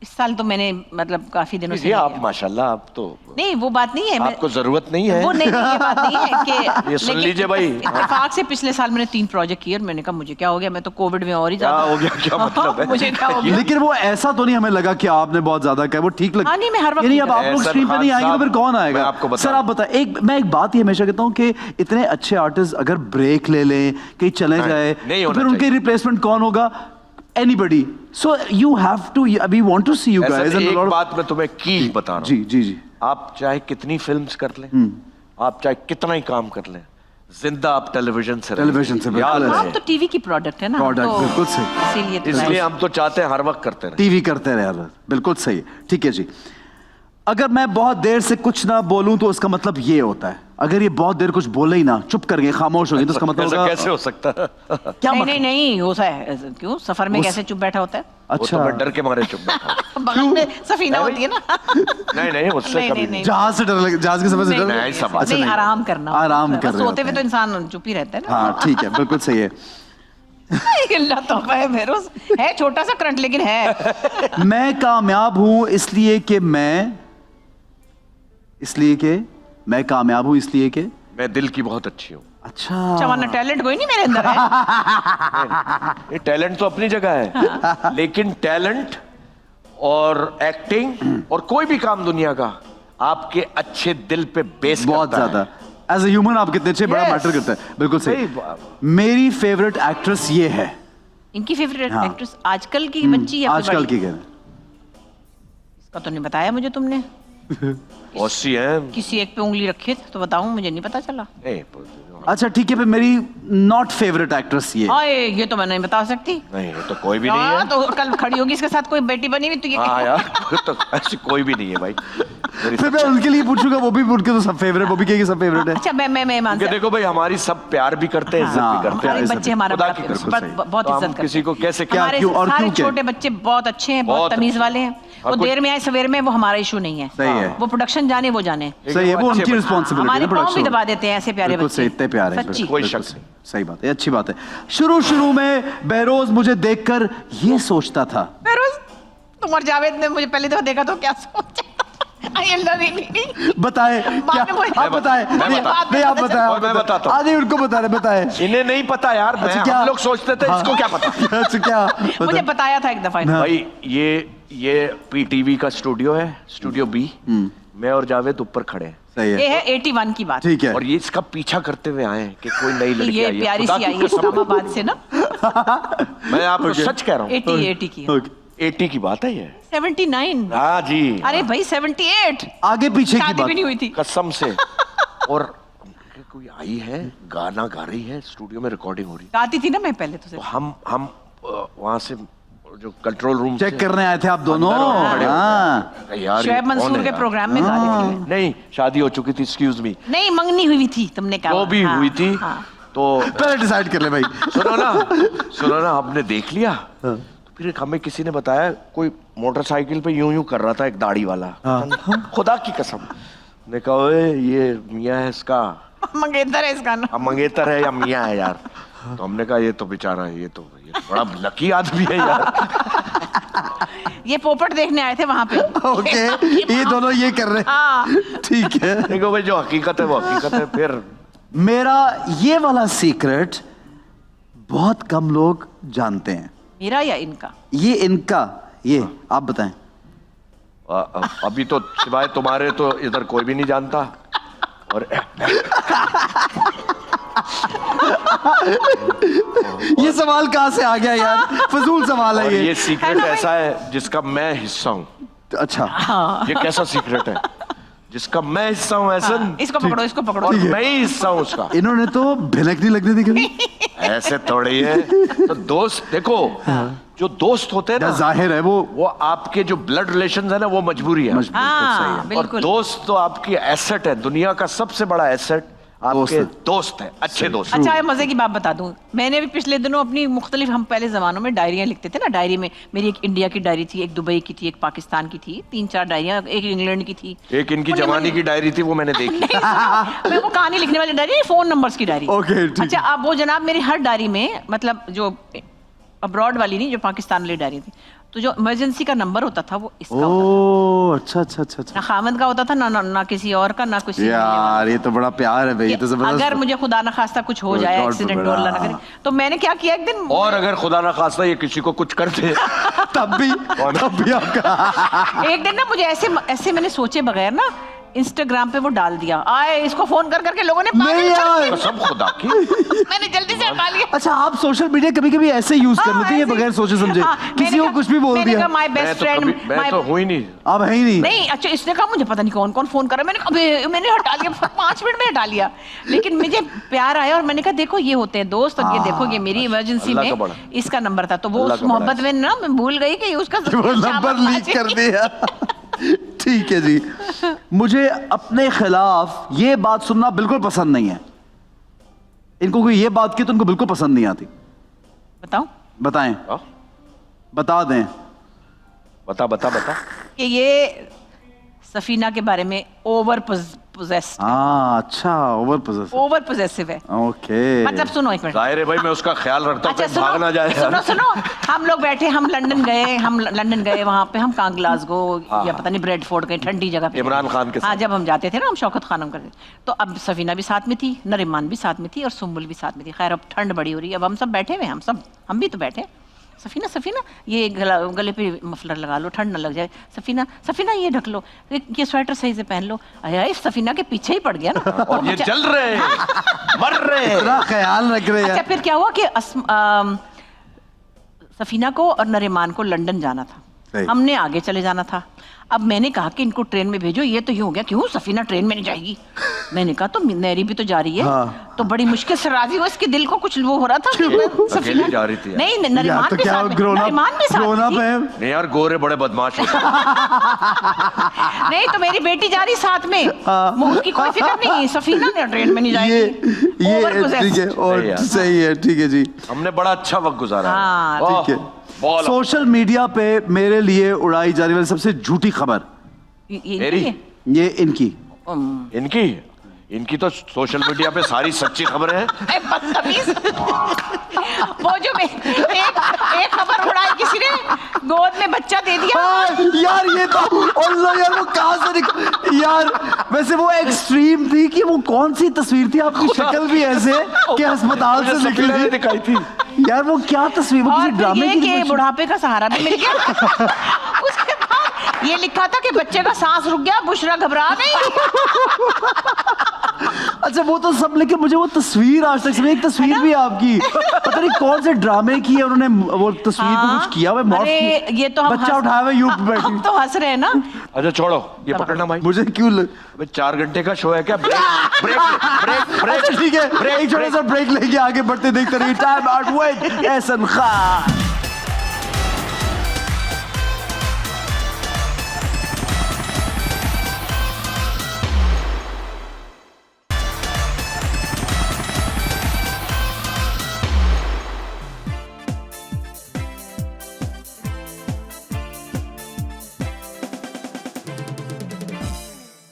इस साल तो मैंने मतलब काफी दिनों से ये नहीं आप किया। माशाल्लाह, आप तो नहीं वो बात नहीं है, आपको जरूरत नहीं है। वो नहीं, ये बात नहीं है कि ये सुन लेकिन लीजिए भाई। इत्तेफाक से पिछले साल मैंने 3 प्रोजेक्ट किए, और मैंने कहा मुझे क्या हो गया, मैं तो कोविड में और ही क्या ज्यादा हो गया, क्या मतलब है? मुझे क्या हो गया? लेकिन वो ऐसा तो नहीं हमें लगा कि आपने बहुत ज्यादा किया, वो ठीक लगा। हाँ, नहीं, मैं हर वक्त यानी ठीक अब आप लोग है। स्क्रीन पे नहीं आएंगे तो फिर कौन मैं आएगा? आपको बता सर आप बताएं, मैं एक बात ही हमेशा कहता हूँ कि इतने अच्छे आर्टिस्ट अगर ब्रेक ले लें, कहीं चले जाए, नहीं तो होना फिर उनके चाहिए। रिप्लेसमेंट कौन होगा? Anybody. So you have to. We want to see you ऐसा guys. and a एक lot of- बात मैं तुम्हें की बता रहा हूँ, जी जी जी। आप चाहे कितनी फिल्म्स कर लें, आप चाहे कितना ही काम कर लें, जिंदा आप टेलीविजन से रहें। टेलीविजन से याद बिल्कुल। रहे। आप तो टीवी की प्रोडक्ट है ना, Product, तो बिल्कुल सही। इसीलिए तो इसलिए हम तो चाहते हैं हर वक्त करते रहे। टीवी करते रहे यार, बिल्कुल सही। ठीक है जी। अगर मैं बहुत देर से कुछ ना बोलूं तो उसका मतलब ये होता है, अगर ये बहुत देर कुछ बोले ही ना, चुप कर गए, खामोश हो गए, तो उसका मतलब ऐसा होगा कैसे हो सकता है? क्या नहीं मतलब? नहीं नहीं होता है ऐसा। क्यों सफर में कैसे चुप बैठा होता है? वो अच्छा, तो मैं डर के मारे चुप बैठा हूँ। बगल में सफीना होती है ना। नहीं उससे नहीं, कभी नहीं, नहीं। जहाज से डर लगे, जहाज के समय से डर नहीं, लगे? ऐसा बात अच्छा, नहीं, आराम करना, आराम कर बस रहे सोते हुए होते तो हैं। इंसान चुप ही रहता है ना। हाँ ठीक है, बिल्कुल सही है। अल्लाह तौबा है फेरोज, है छोटा सा करंट लेकिन है। मैं कामयाब हूं इसलिए कि मैं कामयाब हूं इसलिए कि मैं दिल की बहुत अच्छी हूँ। अच्छा, चवाना टैलेंट कोई नहीं मेरे अंदर है। ये टैलेंट तो अपनी जगह है, लेकिन टैलेंट और एक्टिंग और कोई भी काम दुनिया का आपके अच्छे दिल पे बेस बहुत करता है। ज्यादा। एज ए ह्यूमन आप कितने अच्छे, बड़ा Yes. मैटर करता है। बिल्कुल सही। सही बात। मेरी फेवरेट एक्ट्रेस ये है। इनकी फेवरेट हाँ। एक्ट्रेस आजकल की बच्ची या फिर आजकल बड़ी? की कह रहे हैं। इसका तो नहीं बताया मुझे तुमने। बहुत सी है। किसी एक पे उंगली रखी तो बताऊं, मुझे नहीं पता चला। अच्छा ठीक है, फिर मेरी नॉट फेवरेट एक्ट्रेस ये। हाँ ये तो मैं नहीं बता सकती। नहीं ये तो कोई भी नहीं हाँ, है। तो कल खड़ी होगी इसके साथ कोई बेटी बनी हुई तो ये हाँ यार, तो ऐसी कोई भी नहीं है भाई। मेरी फिर मैं उनके लिए पूछूंगा, वो भी उनके तो सब फेवरेट, वो भी कहेगी सब फेवरेट है। अच्छा मैं मान क्योंकि देखो भाई, हमारी सब प्यार भी करते हैं, इज्जत हाँ, भी करते हैं। हमारे बच्चे हमारा खुदा बड़ा- की कसम। बहुत तो हम इज्जत करते किसी को कैसे क्या हमारे क्यों और सारे क्यों क्या? छोटे बच्चे बहुत अच्छे हैं, बहुत बहुत तमीज अच्छे। वाले हैं। और वो कुछ- देर में आए सवेर में वो हमारा इशू नहीं है। सही है। वो प्रोडक्शन जाने वो जाने। सही है, वो अच्छे उनकी बच्चे। रिस्पॉन्सिबिलिटी हमारे है पाँव भी प्रोडक्शन। दबा देते हैं ऐसे प्यारे बिल्कुल बच्चे। सही, इतने प्यारे हैं, सच्ची। कोई बिल्कुल शक सही। सही बात है, अच्छी बात है। शुरू में बहरोज मुझे देखकर ये सोचता था। फेरोज, तुम और जावेद ने मुझे पहली दफा देखा तो क्या सोचा? आई अल्लाह नहीं। बताए क्या? आप बताए। मैं नहीं बताता नहीं, आप बताए। और मैं बताता हूँ। आधे उनको बता रहे, बताए। इन्हें नहीं पता यार, मैं अच्छा, क्या? हम लोग सोचते थे इसको क्या पता। अच्छा क्या मुझे बताया था एक दफा। भाई ये पीटीवी का स्टूडियो है, स्टूडियो बी। मैं और जावेद ऊपर खड़े हैं सही ये है, है 81 की बात। ठीक है। और ये इसका पीछा करते हुए आए हैं कि कोई नई लड़की ये आई है। प्यारी खुदा सी की आई है कसम। इस्लामाबाद से ना। मैं आपको सच कह रहा हूँ, 80 की है। 80 की बात है ये। 79। हाँ जी, अरे भाई 78, आगे पीछे की शादी बात। भी नहीं हुई थी। कसम से। और कोई आई है, गाना गा रही है, स्टूडियो में रिकॉर्डिंग हो रही है, गाती थी ना मैं पहले तो तो हम वहां से जो कंट्रोल रूम चेक करने आए थे आप दोनों। अंदर खड़े हो हाँ। गए। यार शोएब ये कौन मंसूर है के यार? प्रोग्राम में गा रही थी मैं। नहीं, शादी हो चुकी थी, एक्सक्यूज मी, नहीं, मंगनी हुई थी, तुमने कहा। वो भी हाँ, हुई थी। हाँ। तो पहले डिसाइड कर ले भाई। सुनो ना, हमने देख लिया। तो फिर हमें किसी ने बताया कोई मोटरसाइकिल पे यूं यूं कर रहा था, एक दाढ़ी वाला। खुदा की कसम, ने कहा ओए ये मियाँ है इसका, मंगेतर है इसका नाम। अब मंगेतर है या मियाँ है यार। तो हमने कहा ये तो बेचारा, ये बड़ा लकी आदमी है यार। ये पोपट देखने आए थे वहां पे। ओके, ये दोनों ये कर रहे हैं। हाँ। ठीक है। देखो भाई, जो हकीकत है वो हकीकत है। फिर मेरा ये वाला सीक्रेट बहुत कम लोग जानते हैं। मेरा या इनका? ये इनका, ये आप बताएं। अभी तो सिवाय तुम्हारे तो इधर कोई भी नहीं जानता। और ये सवाल कहाँ से आ गया यार, फजूल सवाल है और ये। ये सीक्रेट ऐसा है जिसका मैं हिस्सा हूँ। अच्छा, ये कैसा सीक्रेट है जिसका मैं हिस्सा हूँ? ऐसा इसको पकड़ो, इसको पकड़ो। और मैं ही हिस्सा हूँ उसका। इन्होंने तो भिनक नहीं लगने दी कभी। ऐसे थोड़ी है। तो दोस्त देखो, जो दोस्त होते हैं ना, जाहिर है वो आपके जो ब्लड रिलेशंस है ना, वो मजबूरी है। हाँ, और बिल्कुल। दोस्त तो आपकी एसेट है, दुनिया का सबसे बड़ा एसेट आपके दोस्त है, अच्छे दोस्त। अच्छा, मजे की बात बता दूं, मैंने भी पिछले दिनों अपनी मुख्तलिफ, हम पहले जमानों में डायरियां लिखते थे ना, डायरी में मेरी एक इंडिया की डायरी थी, एक दुबई की थी, एक पाकिस्तान की थी, 3-4 डायरियां, एक इंग्लैंड की थी, एक इनकी जवानी की डायरी थी, वो मैंने देखी। नहीं, सुनो, मैं वो कहानी लिखने वाली डायरी, फोन नंबर्स की डायरी। ओके, ठीक। अच्छा, अब वो जनाब मेरी हर डायरी में, मतलब जो अब्रॉड वाली नहीं, जो पाकिस्तान वाली डायरी थी, तो जो इमरजेंसी का नंबर होता था वो इसका होता था। ओह, अच्छा अच्छा अच्छा ना अच्छा। खामद का होता था, ना किसी और का, ना किसी यार ये तो बड़ा प्यार है भाई, ये तो जबरदस्त। अगर मुझे खुदा ना खास्ता कुछ हो जाए, God एक्सीडेंट forbid, और अल्लाह ना हाँ। करे, तो मैंने क्या किया एक दिन, और अगर खुदा ना खास्ता ये किसी को कुछ कर दे तब भी आपका। एक दिन ना मुझे ऐसे मैंने सोचे बगैर ना इंस्टाग्राम पे वो डाल दिया, आए इसको फोन कर करके लोगों ने पागल नहीं यार। कसम खुदा की। मैंने जल्दी से हटा लिया। अच्छा, आप सोशल मीडिया कभी कभी ऐसे यूज कर लेते हैं बगैर सोचे समझे, किसी को कुछ भी बोल दिया। माय बेस्ट फ्रेंड, मैं तो हुई नहीं। अब है ही नहीं। नहीं, अच्छा इसने कहा मुझे पता नहीं कौन कौन फोन कर रहा है, मैंने हटा लिया, 5 मिनट में हटा लिया। लेकिन मुझे प्यार आया और मैंने कहा देखो ये होते हैं दोस्त, और ये देखो ये मेरी इमरजेंसी अल्लाह का में बड़ा। इसका नंबर था, तो वो अल्लाह उस का बड़ा मोहब्बत में ना मैं भूल गई कि उसका वो नंबर लीक कर दिया। ठीक है जी, मुझे अपने खिलाफ ये बात सुनना बिल्कुल पसंद नहीं है। इनको कोई ये बात की तो उनको बिल्कुल पसंद नहीं आती। बताओ, बताएं, हाँ? बता दें। बता कि ये सफीना के बारे में ओवर पोजेस्ड, हाँ, अच्छा, ओवर पोजेसिव है। ओके, मतलब सुनो एक मिनट। जाहिर है भाई, मैं उसका ख्याल रखता हूँ, अच्छा कहीं भाग ना जाए। सुनो, हम लोग बैठे, हम लंदन गए वहां पे, हम कहाँ ग्लासगो या पता नहीं ब्रेडफोर्ड गए, ठंडी जगह पे। इमरान खान के साथ। हाँ, जब हम जाते थे ना, हम शौकत खानम करते, तो अब सफीना भी साथ में थी, नरिमान भी साथ में थी और सुम्बुल भी साथ में थी। खैर अब ठंड बड़ी हो रही है, अब हम सब बैठे हुए, हम भी तो बैठे। सफीना ये गले पे मफलर लगा लो, ठंड न लग जाए। सफीना ये ढक लो, ये स्वेटर सही से पहन लो। अरे सफीना के पीछे ही पड़ गया ना। और ये जल रहे हैं, मर रहे हैं। इतना ख्याल रख रहे अच्छा, हैं। फिर क्या हुआ कि सफीना को और नरिमान को लंदन जाना था, सही। हमने आगे चले जाना था। अब मैंने कहा कि इनको ट्रेन में भेजो, ये तो यूं हो गया क्यों सफीना ट्रेन में नहीं जाएगी। मैंने कहा तो नैरी भी तो जा रही है। हाँ। तो बड़ी मुश्किल से राजी हुआ, इसके दिल को कुछ वो हो रहा था कि अकेली जा रही थी यार। नहीं, यार नरिमान तो भी क्या साथ में, ग्रोन नरिमान भी साथ में थी। है। नहीं यार, गोरे बड़े बदमाश होते हैं। नहीं तो मेरी बेटी जा रही साथ में, हाँ। उसकी कोई फिक्र नहीं, सफीना ने ट्रेन में नहीं जाएगी। ये Over possessed। ठीक है, सही और है। सही है, ठीक है जी। हमने बड़ा अच्छा वक्त गुजारा है। हाँ, वाह, ठीक है। बहुत सोशल मीडिया पे मेरे लिए उड़ाई जाने वाली सबसे झूठी खबर, मेरी? ये इनकी। इनकी तो सोशल मीडिया पे सारी सच्ची खबरें हैं। बदतमीज। वो जो एक खबर उड़ाई, किसी ने गोद में बच्चा दे दिया। यार ये तो अल्लाह, यार वो कहां से यार, वैसे वो एक्सट्रीम थी कि वो कौन सी तस्वीर थी, आपकी शक्ल भी ऐसे कि अस्पताल से निकली दिखाई थी। यार वो क्या तस्वीर, वो और किसी ड्रामे ये की कि कुछ- बुढ़ापे का सहारा भी मिल गया। उसके बाद ये लिखा था कि बच्चे का सांस रुक गया, बुशरा घबरा नहीं। अच्छा वो तो सब, लेकिन मुझे वो तस्वीर आज तक, एक तस्वीर भी आपकी पता नहीं नहीं कौन से ड्रामे की है उन्होंने वो तस्वीर को कुछ किया हुआ है, morph अरे की- ये तो हम बच्चा उठाया हुआ यूं हम बैठी। तो हंस रहे हैं ना। अच्छा छोड़ो, ये पकड़ना भाई। मुझे क्यों अबे 4 घंटे का शो है क्या? Break break break break. अच्छा ठीक है, एक छोटा सा ब्रेक लेके आगे बढ़ते देखते रहिए time out with Ehsan Khan.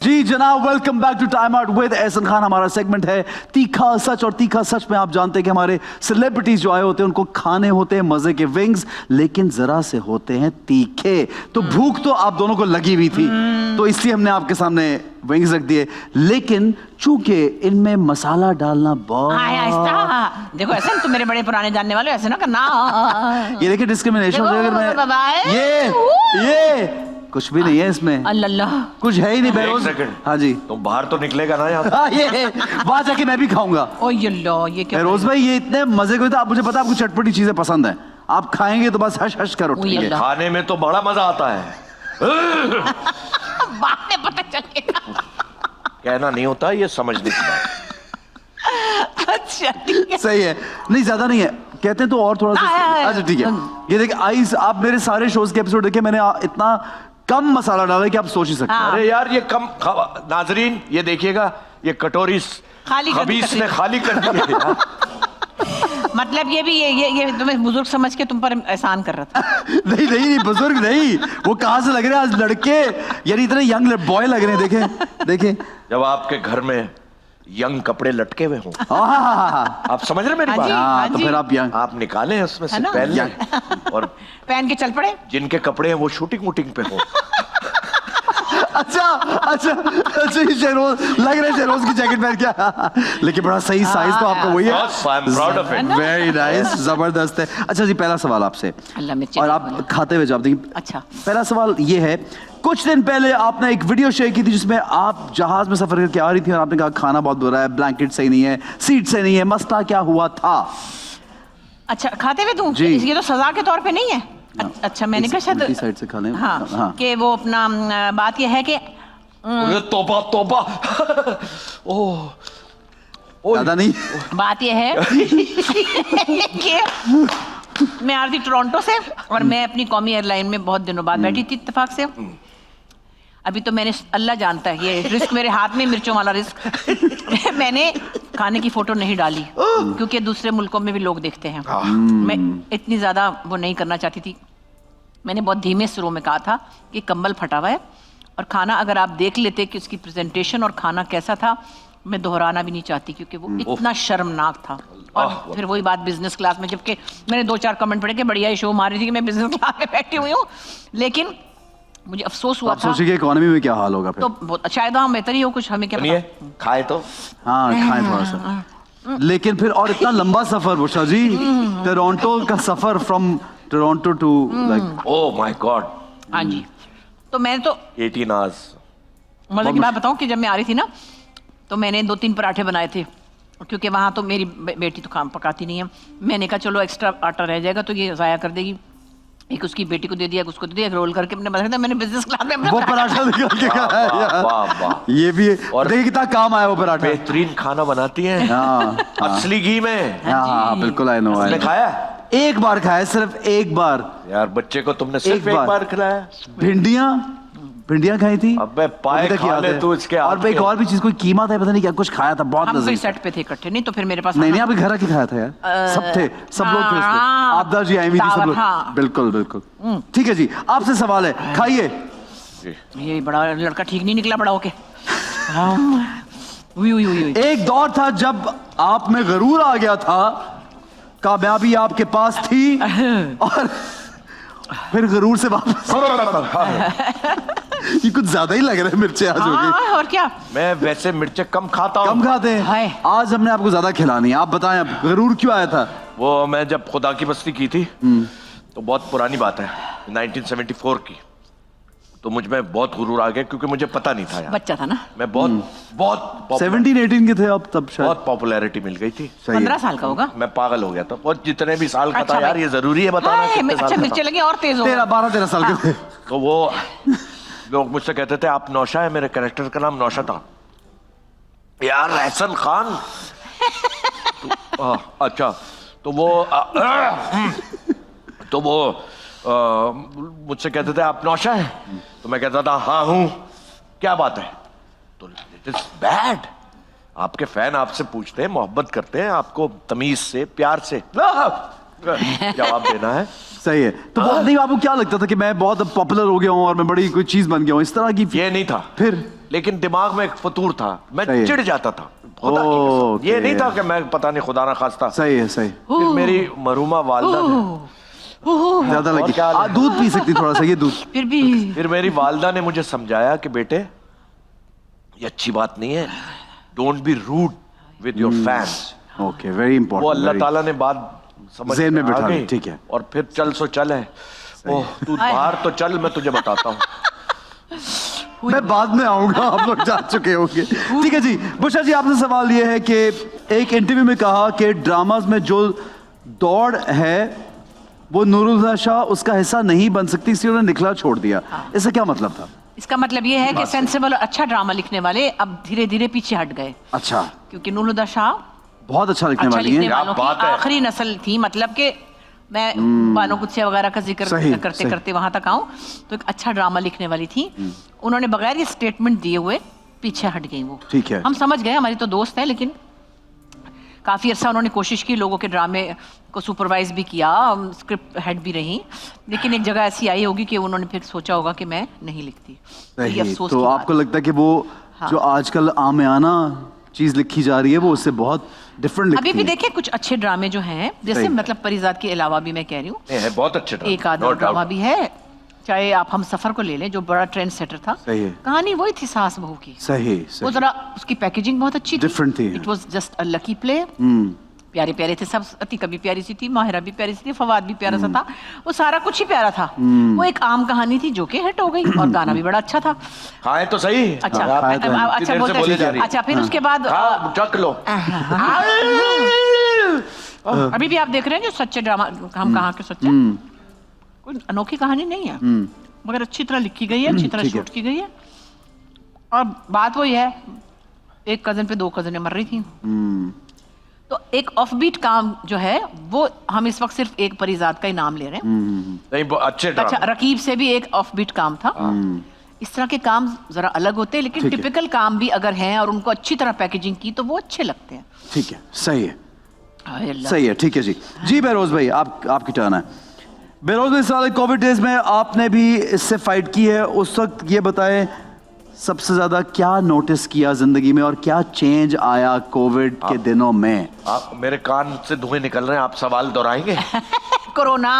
जी जनाब, welcome back to time out with Ehsan Khan. हमारा सेगमेंट है तीखा सच, और तीखा सच में आप जानते हैं कि हमारे सेलिब्रिटीज जो आए होते हैं उनको खाने होते हैं मजे के विंग्स, लेकिन जरा से होते हैं तीखे। तो भूख तो आप दोनों को लगी हुई थी, तो इसलिए हमने आपके सामने विंग्स रख दिए, लेकिन चूंकि इनमें मसाला डालना बहुत आहिस्ता देखो, ऐसे तुम मेरे बड़े पुराने जानने वाले हो, ऐसे ना करना। ये देखिए डिस्क्रिमिनेशन हो जाएगा अगर मैं ये कुछ भी नहीं है इसमें, अल्लाह कुछ है ही नहीं एक बेरोज। सेकंड, हाँ जी, तुम बाहर तो निकलेगा ना यहाँ? हाँ ये वहां जाके मैं भी खाऊंगा। ओ यल्ला, ये क्या रोज भाई ये इतने मजे के होते हैं, आप मुझे पता है आपको चटपटी चीजें पसंद है, आप खाएंगे तो बस हश हश कर उठेंगे। अल्लाह। खाने में तो बड़ा मजा आता है, बाद में पता चलेगा। कहना नहीं होता, ये समझने की बात। अच्छा ठीक है। सही है, नहीं ज्यादा नहीं है, कहते हैं तो और थोड़ा सा। अच्छा ठीक है, ये देखिए आइस, आप मेरे सारे शोज के एपिसोड देखे, मैंने इतना कम मसाला डाला है कि आप सोच ही सकते हैं। हाँ। अरे यार ये कम नाजरीन ये देखिएगा, ये कटोरी खाली कर दी खबीस ने तकरीबन। खाली कर दी है यार। मतलब ये भी ये तुम्हें बुजुर्ग समझ के तुम पर एहसान कर रहा था। नहीं नहीं नहीं बुजुर्ग नहीं, वो कहाँ से लग रहे हैं आज लड़के, यानी इतने यंग बॉय लग रहे हैं। देखे देखे जब आपके घर में यंग कपड़े लटके हुए हों, हाँ आप समझ रहे मेरी हाँ बात? जी। हाँ, तो जी। फिर आप यंग। आप निकालें उसमें से है ना? पहन लें, और पहन के चल पड़े। जिनके कपड़े हैं वो शूटिंग वूटिंग पे हो। अच्छा अच्छा अच्छा, ये शेरोज लग रहा है, शेरोज की जैकेट पहन के, लेकिन बड़ा सही साइज तो आपका वही है। Yes, I am proud of it. Very nice, जबरदस्त है। अच्छा जी, पहला सवाल आपसे, अल्लाह मिर्ची और नहीं आप बोला। खाते हुए जवाब देंगे। अच्छा। पहला सवाल ये है, कुछ दिन पहले आपने एक वीडियो शेयर की थी जिसमें आप जहाज में सफर करके आ रही थी और आपने कहा खाना बहुत बुरा है, ब्लैंकेट सही नहीं है, सीट सही नहीं है, मसला क्या हुआ था? अच्छा खाते हुए तू, जी। ये तो सजा के तौर पे नहीं है। अच्छा मैंने कहा शायद उल्टी साइड से खा लें। हाँ, हाँ। कि वो अपना बात ये है कि अरे तौबा तौबा। ओह ज्यादा नहीं। बात ये है कि मैं आ रही थी टोरंटो से, और मैं अपनी कौमी एयरलाइन में बहुत दिनों बाद बैठी थी इत्तेफाक से। अभी तो मैंने, अल्लाह जानता है ये रिस्क मेरे हाथ में, मिर्चों वाला रिस्क। मैंने खाने की फोटो नहीं डाली क्योंकि दूसरे मुल्कों में भी लोग देखते हैं। मैं इतनी ज्यादा वो नहीं करना चाहती थी। मैंने बहुत धीमे सुरों में कहा था कि कंबल फटा हुआ है, और खाना अगर आप देख लेते कि उसकी प्रेजेंटेशन और खाना कैसा था, मैं दोहराना भी नहीं चाहती क्योंकि वो इतना शर्मनाक था। और फिर वही बात बिजनेस क्लास में, जबकि मैंने 2-4 कमेंट पढ़े कि बढ़िया ही शो मारी थी कि मैं बिजनेस क्लास में बैठी हुई हूँ, लेकिन मुझे अफसोस हुआ आप था। सोचिए इकोनॉमी में क्या हाल होगा फिर। तो बहुत शायद हम बेहतर ही हो, कुछ हमें क्या सुनिए, पता। खाए तो हाँ खाएं थोड़ा सा, लेकिन फिर और इतना लंबा सफर बुशरा जी, टोरंटो का सफर from Toronto to like, oh my God, हाँ जी। तो मैंने तो 18 आवर्स। मतलब की बात बताऊं कि जब मैं आ रही थी ना, तो मैंने 2-3 पराठे बनाए थे, क्योंकि वहाँ तो मेरी बेटी तो खाना पकाती नहीं है। मैंने कहा चलो एक्स्ट्रा आटा रह जाएगा तो ये ज़ाया कर देगी। एक उसकी बेटी को दे दिया, उसको दे दिया, एक रोल करके अपने बताया, मैंने बिजनेस क्लास में अपना वो पराठा निकाल के खाया यार। वाह वाह, ये भी है। और देखिए कितना काम आया वो पराठा। बेहतरीन खाना बनाती हैं। हाँ असली घी में। हाँ बिल्कुल, आई नो। तुमने खाया? एक बार खाया, सिर्फ एक बार। यार बच्चे को तुमने सिर्फ एक एक बार। बार खिलाया? भिंडियां खाई थी। अबे पाए अभी तक खा याद ले है। तू इसके और हाथ एक के। और भी चीज, कोई कीमा था, पता नहीं क्या कुछ खाया था, बहुत हम कोई लजीज। सेट पे थे इकट्ठे, नहीं तो फिर मेरे पास नहीं आपके घर आके खाया था यार, सब थे, सब लोग थे उसमें। हाँ, आपदा जी आई हुई थी, सब दावत, लोग। हाँ। बिल्कुल बिल्कुल। ठीक है जी, आपसे सवाल है, खाइए। ये बड़ा लड़का ठीक नहीं निकला बड़ा होके। उई, उई, उई, उई। एक दौर था जब आप में गरूर आ गया था, कामयाबी आपके पास थी, और फिर गरूर से वापस। ये कुछ ज्यादा ही लग रहा है मिर्चे आज होगी। हाँ, और क्या। मैं वैसे मिर्चे कम खाता कम हूँ। खाते हैं, हाय। आज हमने आपको ज्यादा खिलानी है। आप बताएं अब गरूर क्यों आया था? वो मैं जब खुदा की बस्ती की थी, तो बहुत पुरानी बात है, 1974 की। तो मुझ में बहुत गुरूर आ गया क्योंकि मुझे पता नहीं था यार। बच्चा था ना, मैं बहुत 17-18 के थे आप तब शायद। बहुत पॉपुलैरिटी मिल गई थी। 15 साल का होगा। मैं पागल हो गया था। और जितने भी साल का अच्छा था यार, भाई। ये जरूरी है बताना कितने अच्छा साल का मिर्चे था। लगे और तेज हो गए। 12-13 साल के थे। तो वो लोग मुझसे कहते थे आप नौशा है, मेरे कैरेक्टर का नाम नौशा था यार, एहसन खान। अच्छा तो वो मुझसे कहते थे आप नौशा है, तो मैं कहता था हाँ हूं, क्या बात है? तो इट इज बैड। आपके फैन आपसे पूछते हैं, मोहब्बत करते हैं, आपको तमीज से प्यार से जवाब देना है। सही है। तो नहीं, आपको क्या लगता था कि मैं बहुत पॉपुलर हो गया हूँ और मैं बड़ी कोई चीज बन गया हूँ, इस तरह की? ये नहीं था फिर लेकिन दिमाग में एक फतूर था, मैं सही है। चिढ़ जाता था खुदा की कसम। ये ओके। नहीं था कि मैं पता नहीं खुदा ना खास्ता। सही है, सही। फिर मेरी मरूमा वालदा ने, ज्यादा और लगी। क्या हाल है? दूध पी सकती थोड़ा सा, ये दूध। फिर भी फिर मेरी वालदा ने मुझे समझाया कि बेटे ये अच्छी बात नहीं है, don't be rude with your fans. Okay, very वो इंपॉर्टेंट। अल्लाह ताला ने बात समझ ज़हन में आ बिठा ली, गई। ठीक है। और फिर चल सो चल है। ओह तू बाहर तो चल, मैं तुझे बताता हूँ। मैं बाद में आऊंगा, आप लोग जा चुके होंगे। ठीक है जी। बुशरा जी, आपसे सवाल ये है कि एक इंटरव्यू में कहा कि ड्रामाज में जो दौड़ है वो नूरुल्लाह शाह उसका हिस्सा नहीं बन सकती, इसलिए उन्होंने निकला छोड़ दिया। इसका क्या मतलब था? इसका मतलब ये है कि सेंसिबल और अच्छा ड्रामा लिखने वाले अब धीरे धीरे पीछे हट गए, अच्छा, क्योंकि नूरुल्लाह शाह बहुत अच्छा लिखने अच्छा वाली लिखने है। वालों क्या बात की है। आखिरी नस्ल थी। मतलब कि मैं बानो कुत्सिया वगैरह का जिक्र सही, करते सही। करते वहां तक आऊं, तो एक अच्छा ड्रामा लिखने वाली थी। उन्होंने बगैर ये स्टेटमेंट दिए हुए पीछे हट गई वो। ठीक है। हम समझ गए, हमारी तो दोस्त है, लेकिन काफ़ी अर्सा उन्होंने कोशिश की, लोगों के ड्रामे को सुपरवाइज भी किया, स्क्रिप्ट हेड भी रही, लेकिन एक जगह ऐसी आई होगी कि उन्होंने फिर सोचा होगा कि मैं नहीं लिखती। तो ये सही। अफसोस तो की बात आपको है। लगता है कि वो जो आजकल आमियाना चीज लिखी जा रही है वो उससे बहुत डिफरेंट अभी लिखती भी है? देखिए कुछ अच्छे ड्रामे जो हैं, जैसे सही। मतलब परिजात के अलावा भी मैं कह रही हूँ, ये है बहुत अच्छे ड्रामा, एक आधा no doubt। ड्रामा भी है, चाहे आप हम सफर को ले लें जो बड़ा ट्रेंड सेटर था। सही है। कहानी वही थी सास बहू की, सही, वो सही। जरा उसकी पैकेजिंग बहुत अच्छी थी, Different थी। It was just a lucky play. प्यारे प्यारे थे सब, अतिका भी प्यारी सी थी, माहिरा भी प्यारी सी थी, फवाद भी प्यारा सा था, वो सारा कुछ ही प्यारा था। वो एक आम कहानी थी जो कि हिट हो गई, और गाना भी बड़ा अच्छा था। खाए तो सही। अच्छा हाँ, खाया तो है। अच्छा देर से बोलते बोले जा रही है। अच्छा, फिर उसके बाद हाँ, चख लो। अभी भी आप देख रहे हैं जो सच्चे ड्रामा, हम कहाँ के सच्चे, कोई अनोखी कहानी नहीं है, मगर अच्छी तरह लिखी गई है, अच्छी तरह ठीक है। शूट की गई है। और बात वही है, एक कजन पे 2 कजनें मर रही थी। तो एक ऑफबीट काम जो है वो हम इस वक्त सिर्फ एक परिजात का ही नाम ले रहे हैं। नहीं अच्छे अच्छा, ड्रामा। रकीब से भी एक ऑफबीट काम था। इस तरह के काम जरा अलग होते हैं, लेकिन ठीक है। टिपिकल काम भी अगर हैं और उनको अच्छी तरह पैकेजिंग की तो वो अच्छे लगते हैं। ठीक है, सही है, हाय अल्लाह। सही है। ठीक है जी। जी बेरोज भाई, आपकी टर्न है। बेरोज भाई, इस वाले कोविड डेज में आपने भी इससे फाइट की है, उस वक्त ये बताएं सबसे ज्यादा क्या नोटिस किया जिंदगी में और क्या चेंज आया कोविड के दिनों में? आप मेरे कान से धुएं निकल रहे हैं, आप सवाल दोहराएंगे? कोरोना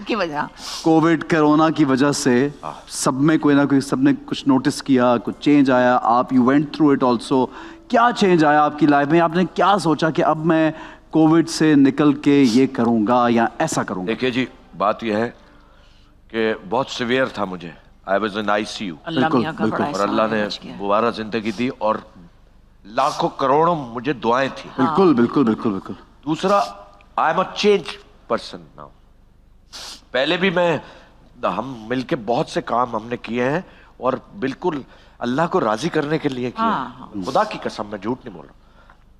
की वजह, कोविड कोरोना की वजह से सब में कोई ना कोई, सबने कुछ नोटिस किया, कुछ चेंज आया। आप you went through it also, क्या चेंज आया आपकी लाइफ में? आपने क्या सोचा कि अब मैं कोविड से निकल के ये करूंगा या ऐसा करूंगा? देखिए जी, बात यह है कि बहुत सिवियर था मुझे, आई वॉज इन ICU, अल्लाह बिल्कुल, मियां का बिल्कुल। बड़ा और अल्लाह ने एहसान किया। दोबारा जिंदगी दी और लाखों करोड़ों मुझे दुआएं थी। बिल्कुल बिल्कुल बिल्कुल बिल्कुल। दूसरा, I am a change person now. पहले भी हम मिलके बहुत से काम हमने किए हैं और बिल्कुल अल्लाह को राजी करने के लिए किए हैं। खुदा की कसम, मैं झूठ नहीं बोल रहा,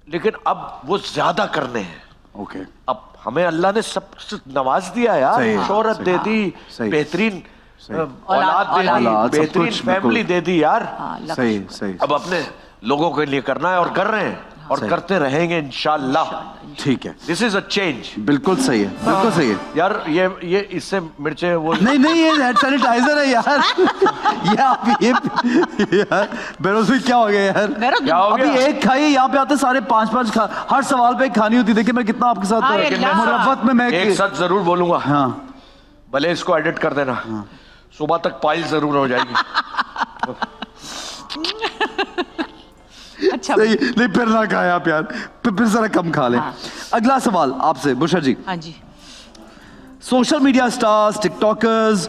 लेकिन अब वो ज्यादा करने हैं। ओके, अब हमें अल्लाह ने सब नवाज दिया यार, सही, शोहरत सही, दे दी, सही। बेहतरीन सही। औलाद दे दी, औलाद, सब बेहतरीन कुछ, फैमिली बिल्कुल। दे दी यार। सही सही। अब अपने लोगों के लिए करना है और कर रहे हैं और सही। करते रहेंगे इंशाल्लाह। ठीक है, दिस इज अ चेंज। बिल्कुल सही है, बिल्कुल सही है। यार ये इससे मिर्चे वो नहीं नहीं, ये हैंड सैनिटाइजर है यार। ये आप ये यार बेरोज भाई, क्या हो गया यार? क्या हो अभी गया? एक खाइए, यहाँ पे आते सारे 5-5 हर सवाल पे एक खानी होती। देखिए मैं कितना आपके साथ हाँ, ये मुरफ़्फ़त में मैं एक सच जरूर बोलूंगा, हाँ भले इसको एडिट कर देना, सुबह तक पाइल जरूर हो जाएगी। अच्छा सही। नहीं फिर ना खाए आप यार, फिर जरा कम खा लें। अगला सवाल आपसे बुशरा जी। हाँ जी। सोशल मीडिया स्टार्स, टिकटॉकर्स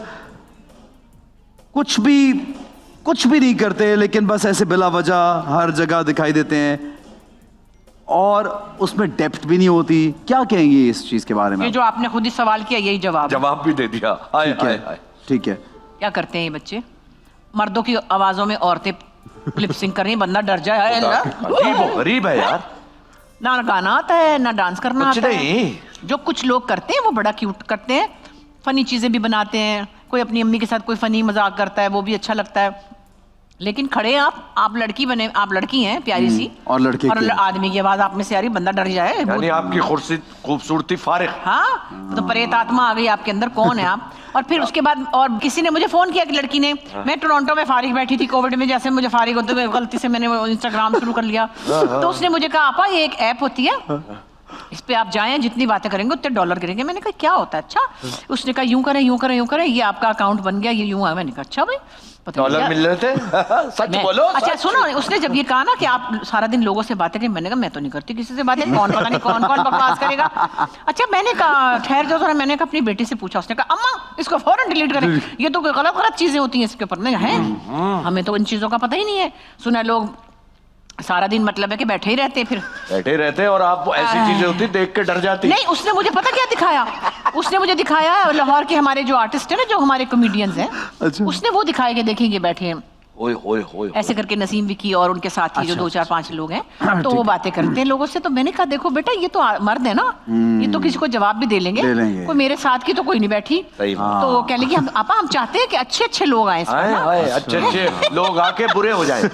कुछ भी नहीं करते, लेकिन बस ऐसे बिला वजह हर जगह दिखाई देते हैं और उसमें डेप्थ भी नहीं होती। क्या कहेंगे इस चीज के बारे में? ये जो आपने खुद ही सवाल किया यही जवाब है। जवाब भी दे दिया। हाय ठीक हाय है, हाय। ठीक है। क्या करते हैं ये बच्चे? मर्दों की आवाजों में औरतें लिपसिंग कर रही हैं, बंदा डर जाए। गरीब है यार, ना गाना आता है ना डांस करना कुछ आता है। नहीं। जो कुछ लोग करते हैं वो बड़ा क्यूट करते हैं, फनी चीजें भी बनाते हैं। कोई अपनी अम्मी के साथ कोई फनी मजाक करता है, वो भी अच्छा लगता है। लेकिन खड़े आप लड़की बने, आप लड़की हैं प्यारी सी, और लड़के और की। आदमी की आवाज आप में से आ रही, बंदा डर जाए। यानी आपकी खूबसूरती फारिग। हाँ, तो प्रेत आत्मा आ गई आपके अंदर, कौन है आप? और फिर उसके बाद और किसी ने मुझे फोन किया कि लड़की ने, मैं टोरंटो में फारिग बैठी थी कोविड में, जैसे मुझे फारिग होते हुए गलती से मैंने इंस्टाग्राम शुरू कर लिया। तो उसने मुझे कहा आपा ये एक ऐप होती है, इस पे आप जाएं, जितनी बातें करेंगे उतने डॉलर गिरेंगे। मैंने कहा क्या होता है? अच्छा। उसने कहा यूं करें यूं करें यूं करें, ये आपका अकाउंट बन गया, ये यूं है। मैंने कहा अच्छा भाई, पता नहीं डॉलर क्या- मिल रहे थे? सच बोलो। अच्छा सच। सुनो, उसने जब ये कहा ना कि आप सारा दिन लोगों से बातें करें, मैंने कहा मैं तो नहीं करती किसी से बातें, कौन पता नहीं कौन कौन बकवास करेगा। अच्छा, मैंने कहा ठहर जाओ जरा, मैंने कहा अपनी बेटी से पूछा, उसने कहा अम्मा इसको फौरन डिलीट करें, ये तो गलत गलत चीजें होती हैं इसके ऊपर। नहीं है, हमें तो इन चीजों का पता ही नहीं है। सुना लोग सारा दिन मतलब है कि बैठे ही रहते हैं, फिर बैठे रहते हैं और आप ऐसी चीजें होती देख के डर जाती। नहीं, उसने मुझे पता क्या दिखाया, उसने मुझे दिखाया लाहौर के हमारे जो आर्टिस्ट है ना, जो हमारे कॉमेडियंस हैं, अच्छा। उसने वो दिखाया कि देखेंगे बैठे हैं ओए होए होए। ऐसे करके, नसीम विकी और उनके साथी जो 2-4-5 लोग हैं, तो ठीक वो है। बातें करते हैं लोगों से। तो मैंने कहा देखो बेटा, ये तो मर्द है ना, ये तो किसी को जवाब भी दे लेंगे। कोई मेरे साथ की तो कोई नहीं बैठी। सही बात। तो कह लेगी हम चाहते हैं कि अच्छे अच्छे लोग आए इस पर हाय ना। हाय, अच्छे अच्छे लोग आके बुरे हो जाए।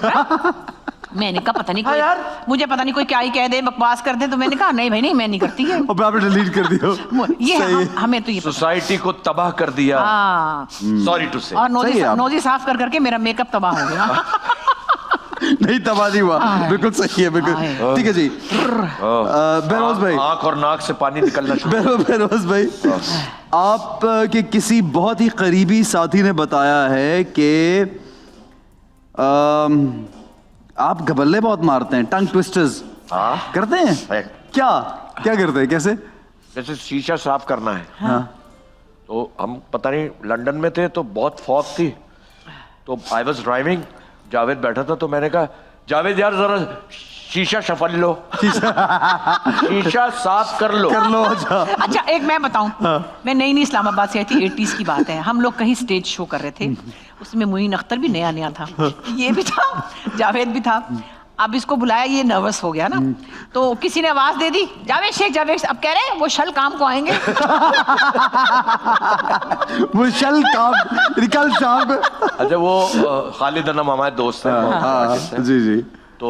मैंने कहा पता नहीं हाँ कोई, यार। मुझे पता नहीं कोई क्या ही कह दे, बकवास कर दे। तो मैंने कहा नहीं भाई नहीं, मैं नहीं करती है और आपने डिलीट कर दिया। ये सही है। हमें तो ये पता। सोसाइटी को तबाह कर दिया। हाँ, सॉरी टू से। और सही है आप। नोजी साफ कर करके मेरा मेकअप तबाह हो गया। नहीं, तबाह नहीं हुआ, बिल्कुल सही है, बिल्कुल हाँ। ठीक है जी। बेरोज भाई, आंख और नाक से पानी निकलना शुरू। बेरोज भाई, आप के किसी बहुत ही करीबी साथी ने बताया है कि आप गबल्ले बहुत मारते हैं, टंग ट्विस्टर्स हाँ। करते हैं। है। क्या क्या करते हैं, कैसे? जैसे शीशा साफ करना है, हाँ। तो हम पता नहीं लंदन में थे तो बहुत फॉग थी, तो आई वॉज ड्राइविंग, जावेद बैठा था, तो मैंने कहा जावेद यार जरा शीशा शफल लो। शीशा साफ कर लो। अच्छा। अच्छा, एक मैं बताऊं, मैं नई इस्लामाबाद से आई थी, 80s की बात है। हम लोग कहीं स्टेज शो कर रहे थे, उसमें मुईन अख्तर भी नया नया था, ये भी था, जावेद भी था। अब इसको बुलाया, ये नर्वस हो गया ना, तो किसी ने आवाज दे दी जावेद शेख जावेद। अब कह रहे हैं वो शल काम को आएंगे। वो शल काम निकल शाम। अच्छा, वो खालिद अनम हमारे दोस्त हैं, artist हैं। जी जी। तो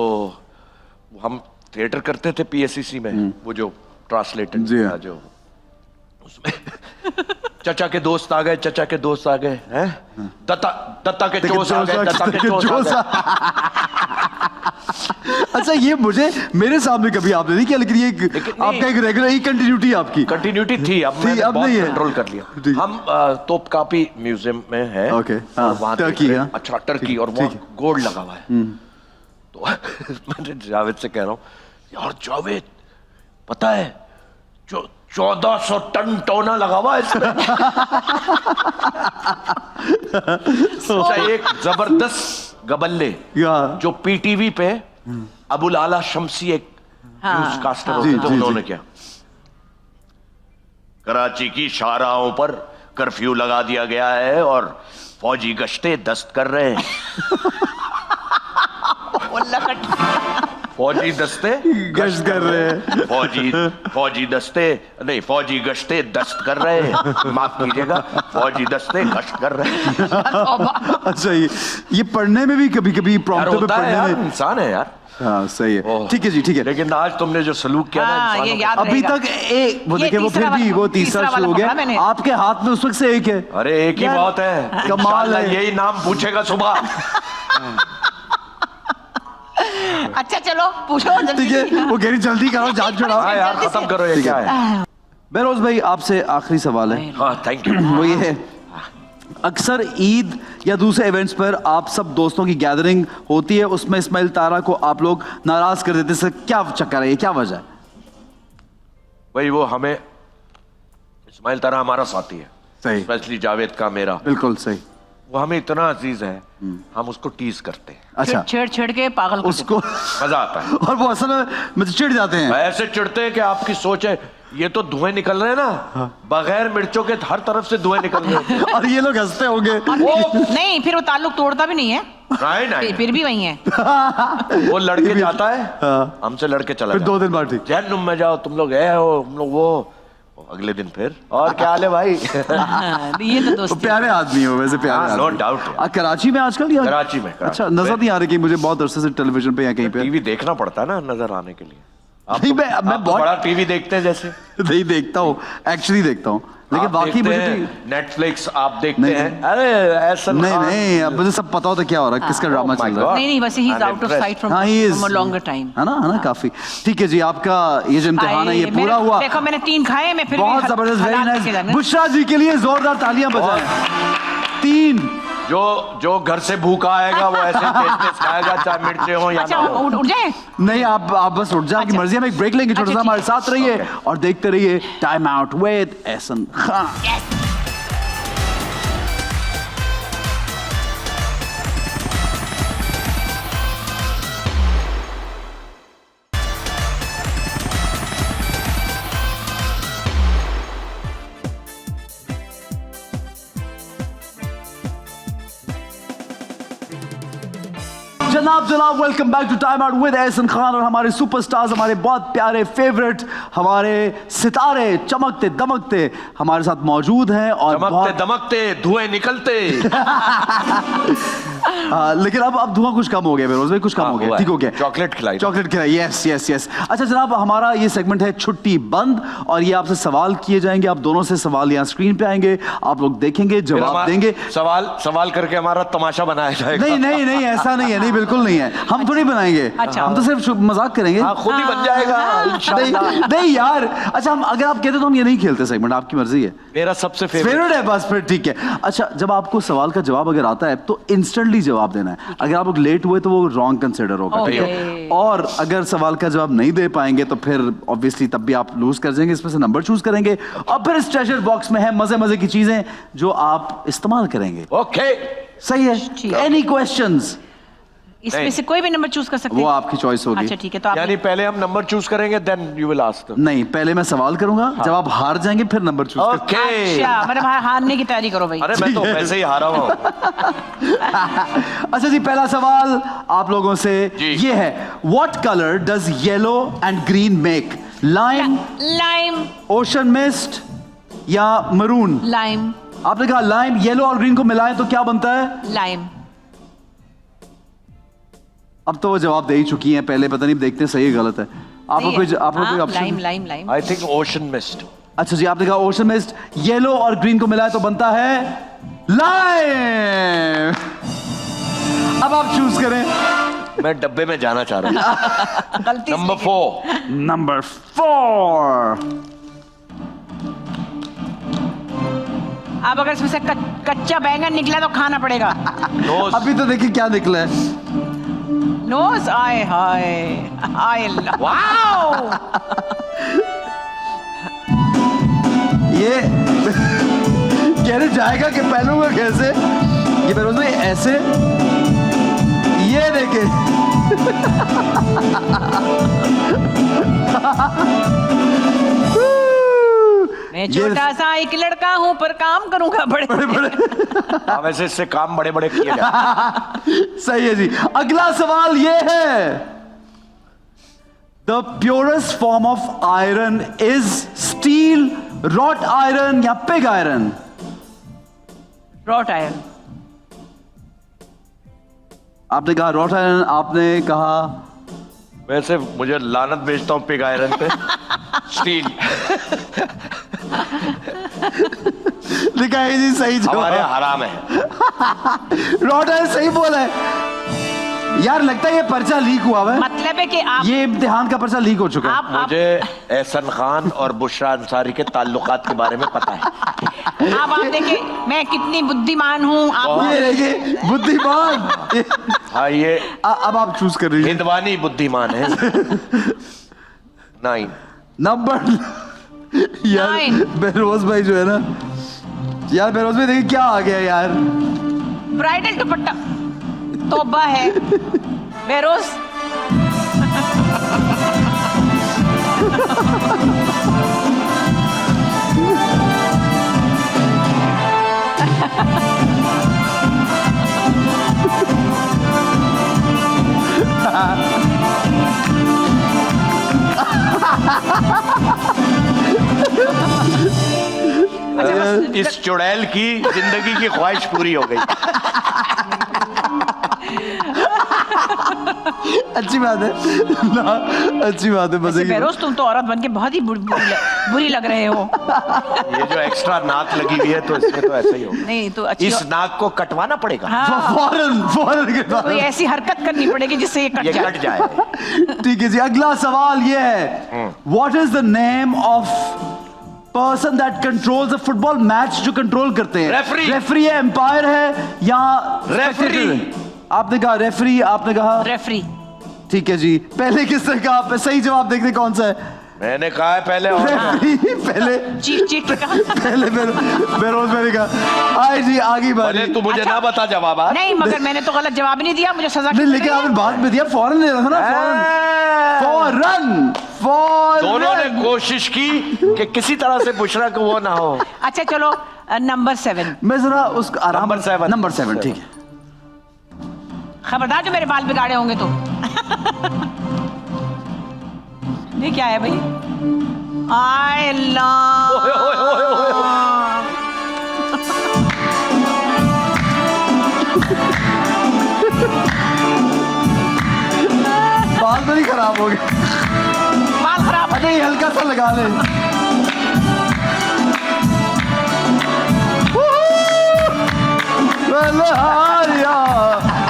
हम थिएटर करते थे पीएससीसी में, वो जो ट्रांसलेटेड जी हाँ। जो उसमें चचा के दोस्त आ गए, चचा के दोस्त आ गए हैं, दत्ता के चोस आ गए, दत्ता के चोस आ गए। अच्छा, ये मुझे मेरे सामने कभी आपने नहीं किया, लेकिन ये आपका एक रेगुलर ही कंटिन्यूटी आपकी कंटिन्यूटी थी। अब मैंने अब बहुत नहीं है। कंट्रोल कर ठीक। लिया। हम तोपकापी म्यूजियम में हैं। ओके, हाँ, वहाँ टर्की, देख रहे हैं। हाँ। अच्छा, टर्की, और वहाँ गोल्ड लगा हुआ है। तो मैंने जावेद से कह रहा हूँ, यार जावेद पता है जो 1400 टन टोना लगा हुआ है इसमें। अच्छा, एक जबरदस्त गबल्ले जो पीटीवी पे अबुल आला शम्सी एक न्यूज कास्टर होते थे, उन्होंने क्या, कराची की शाहराहों पर कर्फ्यू लगा दिया गया है और फौजी गश्ते दस्त कर रहे हैं। फौजी दस्ते गश्त कर रहे हैं। फौजी दस्ते नहीं, फौजी गश्ते दस्त कर रहे हैं, माफ कीजिएगा, फौजी दस्ते गश्त कर रहे हैं। अच्छा, ये पढ़ने में भी कभी कभी यार प्रॉम्प्टर में होता है यार, पढ़ने में। इंसान है यार। हाँ, सही है, ठीक है जी, ठीक है। लेकिन आज तुमने जो सलूक किया ना हाँ, इंसानों ये के याद साथ- अभी रहेगा। तक वो ये देखिए, वो फिर तीसरा भी वाला- वो तीसरा तीसरा शुरू हो वाला गया। पकड़ा मैंने। आपके हाथ में उस वक्त से एक है। अरे एक ही यार, बात है, कमाल इंशाल्लाह है। यही नाम पूछेगा सुबह। अच्छा चलो पूछो जल्दी। ठीक है, वो कह रही जल्दी करो, जान छुड़ाओ। हाँ यार, खत्म करो, ये क्या है। बेरोज भाई, आपसे आखिरी सवाल है, हाँ, थैंक यू। वो ये है, अक्सर ईद या दूसरे इवेंट्स पर आप सब दोस्तों की गैदरिंग होती है, उसमें इस्माइल तारा को आप लोग नाराज कर देते हैं, क्या चक्कर है, ये क्या वजह है? भाई वो हमें, इस्माइल तारा हमारा साथी है, सही, स्पेशली जावेद का मेरा, बिल्कुल सही। वो हमें इतना अजीज है, हम उसको टीज करते हैं, अच्छा, छेड़ के पागल कर उसको मजा आता है। और वो असल में मुझे चिढ़ जाते हैं। ऐसे चिढ़ते हैं कि आपकी सोच है ये तो धुएं निकल रहे हैं ना, बगैर मिर्चों के हर तरफ से धुएं निकल रहे हैं। और ये लोग हंसते होंगे। नहीं, फिर वो ताल्लुक तोड़ता भी नहीं है, नहीं फिर भी वही है। वो लड़के जाता है, हाँ। हमसे लड़के चला फिर जाता 2 दिन बाद ठीक। जहन्नुम में जाओ, तुम लोग गए हो, हम लोग वो अगले दिन फिर और क्या हाल है भाई। ये तो वो दोस्त प्यारे आदमी हो वैसे, प्यारे नो आदमी। डाउट। कराची में आजकल या कराची में। अच्छा, नजर नहीं आ रही कि मुझे बहुत अरसे से टेलीविजन पे या कहीं पे। टीवी देखना पड़ता है ना नजर आने के लिए। आप नहीं, तो, मैं आप तो बहुत बड़ा टीवी देखते हैं जैसे। नहीं देखता हूँ, एक्चुअली देखता हूँ, लेकिन बाकी मुझे नेटफ्लिक्स आप देखते नहीं, हैं। अरे ऐसा नहीं, अब मुझे सब पता होता क्या हो रहा है, किसका ड्रामा my चल रहा है। God. नहीं, वैसे he is out of site हाँ, he is. From a longer time. है ना काफी ठीक है जी। आपका ये जो इम्तिहान है ये पूरा हुआ, देखो मैंने 3 खाए, मैं फिर बहुत जबरदस्त, वेरी नाइस। बुशरा जी के लिए जोरदार तालियां बजाएं। 3 जो घर से भूखा आएगा वो ऐसे टेस्ट खाएगा, चाहे मिर्चे हो या अच्छा, ना हो। उठ जाए। नहीं, आप बस उठ जाओ, आपकी अच्छा। मर्जी है। हम एक ब्रेक लेंगे छोटा सा, अच्छा, हमारे साथ रहिए Okay. और देखते रहिए time out with Ehsan Khan. जनाब welcome back to time out with Ehsan Khan. और हमारे सुपरस्टार्स, हमारे बहुत प्यारे फेवरेट, हमारे सितारे चमकते दमकते हमारे साथ मौजूद हैं। और चमकते दमकते धुएं निकलते। लेकिन अब धुआं कुछ कम हो गया, बेरोज भाई कुछ कम हो गया, ठीक हो गया। चॉकलेट खिलाई। Yes yes yes. अच्छा जनाब, हमारा ये सेगमेंट है छुट्टी बंद, और ये आपसे सवाल किए जाएंगे। आप दोनों से सवाल यहाँ स्क्रीन पे आएंगे, आप लोग देखेंगे, जवाब देंगे। सवाल करके हमारा तमाशा बनाया जाएगा। नहीं, ऐसा नहीं है, नहीं बिल्कुल नहीं है। हम थोड़ी बनाएंगे, अच्छा। हम तो सिर्फ मजाक करेंगे। खुद ही बन जाएगा इंशाल्लाह। नहीं यार, अच्छा हम अगर आप कहते तो हम ये नहीं खेलते सेगमेंट, आपकी मर्जी है। मेरा सबसे फेवरेट है, बस फिर ठीक है। अच्छा, जब आपको सवाल का जवाब अगर आता है तो इंस्टेंटली जवाब देना है। अगर आप लोग लेट हुए तो वो रॉन्ग कंसिडर होगा, ठीक है। और अगर सवाल का जवाब नहीं दे पाएंगे तो फिर ऑब्वियसली तब भी आप लूज कर जाएंगे। इसमें से नंबर चूज करेंगे और फिर इस ट्रेजर बॉक्स में है मजे की चीजें जो आप इस्तेमाल करेंगे। ओके, सही है। Any questions? इसमें से कोई भी नंबर चूज कर सकते हैं। वो आपकी चॉइस होगी। अच्छा ठीक है, तो आप यानी पहले हम नंबर चूज करेंगे, देन यू विल आस्क। नहीं, पहले मैं सवाल करूंगा, जब आप हार जाएंगे फिर नंबर चूज कर। ओके। अच्छा, मतलब हारने की तैयारी करो भाई। अरे मैं तो वैसे ही हारा हूँ। अच्छा जी, पहला सवाल आप लोगों से जी। ये है, what colour does yellow and green make? Lime, lime, ocean mist या मरून? लाइम, आपने कहा लाइम। येलो और ग्रीन को मिलाएं तो क्या बनता है? लाइम। अब तो वो जवाब दे ही चुकी हैं पहले, पता नहीं देखते सही है गलत है। आपको कोई lime, option? Lime, lime. I think ocean mist. अच्छा जी, आपने कहा ओशन मिस्ट। येलो और ग्रीन को मिलाएं तो बनता है लाइम। अब आप चूज करें। मैं डब्बे में जाना चाह रहा हूँ। गलती नंबर 4। नंबर 4। अब अगर इसमें से कच्चा बैंगन निकला तो खाना पड़ेगा। नोज। अभी तो देखिए क्या निकला है। नोज, आए हाय, आए वाओ। ये कहने जाएगा कि पहलू का कैसे, ये पहलू में ऐसे, ये देखे। मैं छोटा सा एक लड़का हूं पर काम करूंगा बड़े बड़े। वैसे इससे काम बड़े बड़े किए जाते। सही है जी। अगला सवाल ये है, the purest form of iron is steel, wrought iron या पिग आयरन? Wrought iron. आपने कहा रॉट आयरन, आपने कहा वैसे मुझे लानत भेजता हूँ पिग आयरन पे। स्टील। लिखा है जी सही हमारे जवाब। हराम है। रॉट आयरन सही बोला है यार। लगता है ये पर्चा लीक हुआ है। मतलब है कि आप, ये इम्तिहान का पर्चा लीक हो चुका है। मुझे एहसन खान और बुशरा अंसारी के ताल्लुकात के बारे में पता है। आप देखिए मैं कितनी बुद्धिमान हूँ। आप ये देखिए बुद्धिमान। हाँ, ये अब आप चूज कर लीजिए। हिंदवानी बुद्धिमान है। 9। नंबर यार, 9। बेरोज भाई जो है ना यार, बेरोज भाई देखिए क्या आ गया यार। ब्राइडल दुपट्टा तौबा है बेरोज। इस चुड़ैल की जिंदगी की ख्वाहिश पूरी हो गई। अच्छी बात है ना, अच्छी बात है, मजे की। बेरोज तुम तो औरत बन के बहुत ही बुरी लग रहे हो। ये जो एक्स्ट्रा नाक लगी हुई है तो इसमें तो ऐसा ही होगा। नहीं तो अच्छी इस नाक को कटवाना पड़ेगा। हाँ, फौरन फौरन कोई ऐसी हरकत करनी पड़ेगी जिससे ये ये कट जाए। ठीक है जी, अगला सवाल ये है, what is the name of person that controls the football match? जो कंट्रोल करते हैं, रेफरी। रेफरी है, एम्पायर है या रेफरी? आपने कहा रेफरी, आपने कहा रेफरी। ठीक है जी, पहले किसने कहा? सही जवाब देखते कौन सा है। मैंने कहा है पहले और रेफरी पहले चीख चीख के कहा। पहले बेरोज मैंने कहा। आए जी आगे पहले बात। तू मुझे अच्छा। ना बता जवाब। हाँ? नहीं मगर मैंने तो गलत जवाब नहीं दिया, मुझे सजा नहीं लेकिन आपने बाद में दिया, फौरन दे रहा था ना, फौरन फौरन दोनों ने कोशिश की कि किसी तरह से बुशरा को वो ना हो। अच्छा चलो नंबर 7। मैं जरा उसका आराम। नंबर 7। नंबर 7 ठीक है। खबरदार जो मेरे बाल बिगाड़े होंगे तो। ये क्या है भाई? आय अल्लाह। ओए, ओए, ओए, ओए, ओए। बाल तो नहीं खराब हो गए? बाल खराब। अरे ये हल्का सा लगा ले।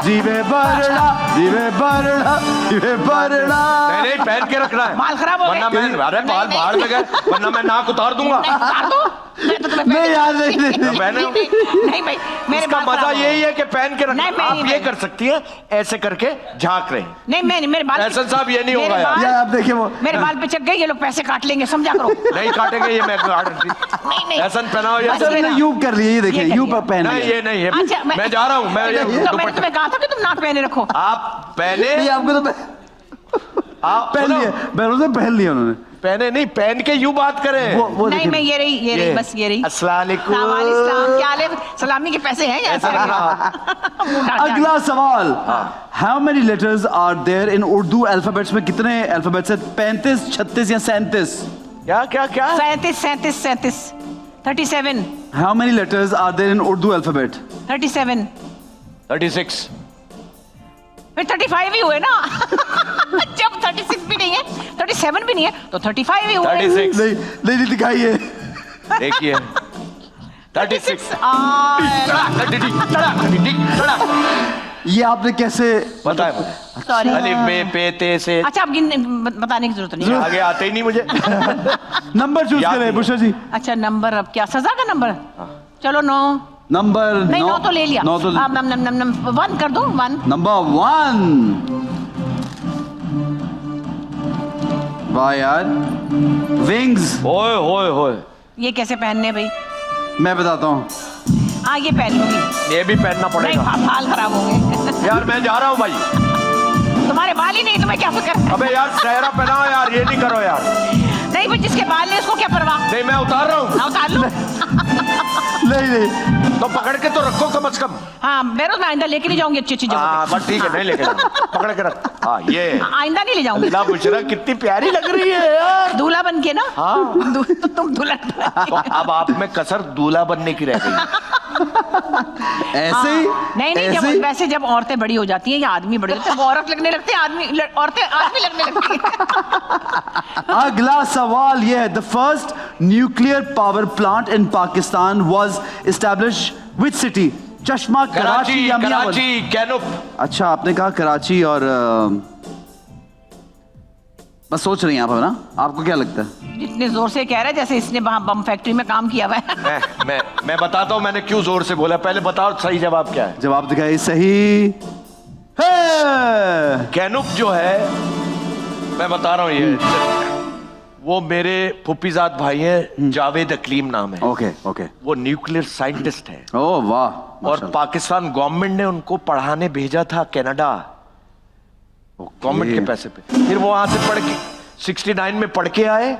जीवे बरड़ा, जीवे बरड़ा, जीवे बरड़ा। नहीं पहन के रखना है, बाल खराब हो गए। वरना मैं, अरे बाल बाहर में गए वरना मैं नाक उतार दूंगा। नहीं उतार दो। मैं तो तुम्हें नहीं यार, नहीं नहीं तो पहने हो। नहीं भाई मेरे इसका बाल मजा खराब हो यही गए। है कि पहन के रखना। नहीं, मैं आप नहीं ये पहन- कर सकती है, ऐसे करके झांक रहे हैं। नहीं मैं मेरे बाल एहसन साहब, ये नहीं मेरे होगा यार। बाल- यार आप देखिए वो मेरे बाल पे चक गए, ये लोग पैसे काट लेंगे, समझा करो। नहीं काटेंगे, ये मैं काट नहीं नहीं एहसन पहनाओ ये। अच्छा, मैंने यू कर लिया, ये देखें ये कर यू लिया। पर पहन नहीं लिया। ये नहीं है। अच्छा, मैं जा रहा हूँ। मैं ये तो मैंने दुपट्टा- तुम्हें कहा था कि तुम नाक पहने रखो। आप पहने, नहीं आपको तो आप पहन सुनो, लिया, बेरोज ने पहन लिया उन्होंने। पहने नहीं, पहन के यूं बात करें। वो नहीं देखिए। मैं ये रही बस ये रही। अस्सलाम वालेकुम। सलाम क्या हाल है? सलामी के पैसे हैं या ऐसा अगला सवाल, how many letters are there in Urdu alphabets में? कितने अल्फाबेट्स है? 35, 36 या 37? क्या क्या क्या? 37 37 how many letters are there in Urdu alphabet? 37 36। फिर 35 ही हुए ना। जब 36 भी नहीं है 37 भी नहीं है तो 35 ही हुए। 36 नहीं नहीं दिखाइए। देखिए 36। ये आपने कैसे पता है मुझे। Sorry. अलिफ बे पे ते से अच्छा अब बताने की जरूरत नहीं है। आगे आते ही नहीं मुझे। नंबर चूज याद करें नहीं। बुशरा जी। अच्छा नंबर अब क्या सजा का नंबर? चलो 9 नंबर नहीं 9 तो ले लिया। 9 तो अब नम 1 कर दो 1। नंबर 1। वाह यार, विंग्स। ओए होए होए, ये कैसे पहनने भाई? मैं बताता हूँ। हाँ ये पहन लूंगी। ये भी पहनना नहीं पड़ेगा। बाल खराब होंगे। यार मैं जा रहा हूँ भाई। तुम्हारे बाल ही नहीं, तुम्हें क्या फिक्र? अबे यार सहरा पहनाओ यार, ये नहीं करो यार। नहीं भाई जिसके बाल नहीं उसको क्या परवाह? नहीं मैं उतार रहा हूँ। हाँ उतार लो। नहीं नहीं तो पकड़ के तो रखो कम से कम। हाँ बेरोज मैं आइंदा लेके नहीं जाऊंगी अच्छी अच्छी जगह हाँ पे। बस ठीक है, नहीं लेके जाना, पकड़ के रख। हाँ ये आइंदा नहीं ले जाऊंगी। अल्लाह बुशरा कितनी प्यारी लग रही है यार। दूल्हा बन के ना। हाँ। तो तुम दुल्हन बन तो अब आप में कसर दूल्हा बनने की रह गई। ऐसे ही। नहीं नहीं ऐसे ही? जब वैसे जब औरतें बड़ी हो जाती हैं या आदमी बड़े होते हैं वो औरत लगने लगते हैं, औरतें आदमी लगने लगती हैं। अगला सवाल ये है, the first nuclear power plant in Pakistan was establish which city? चश्मा, कराची या मियां? कराची कैनुप। अच्छा आपने कहा कराची और बस सोच रही हैं आप, है ना? आपको क्या लगता है? जितने जोर से कह रहे हैं जैसे इसने वहां बम फैक्ट्री में काम किया हुआ है। मैं बताता हूँ मैंने क्यों जोर से बोला। पहले बताओ सही जवाब क्या है। जवाब दिखाइए। सही है। कैनुप जो है, मैं बता रहा हूँ ये वो मेरे फुप्पीजाद भाई हैं, जावेद अकलीम नाम है। Okay okay. वो न्यूक्लियर साइंटिस्ट है ओह वाह। और माशाल्लाह। पाकिस्तान गवर्नमेंट ने उनको पढ़ाने भेजा था कनाडा, गवर्नमेंट के पैसे पे। फिर वो वहां से पढ़ के 69 में पढ़ के आए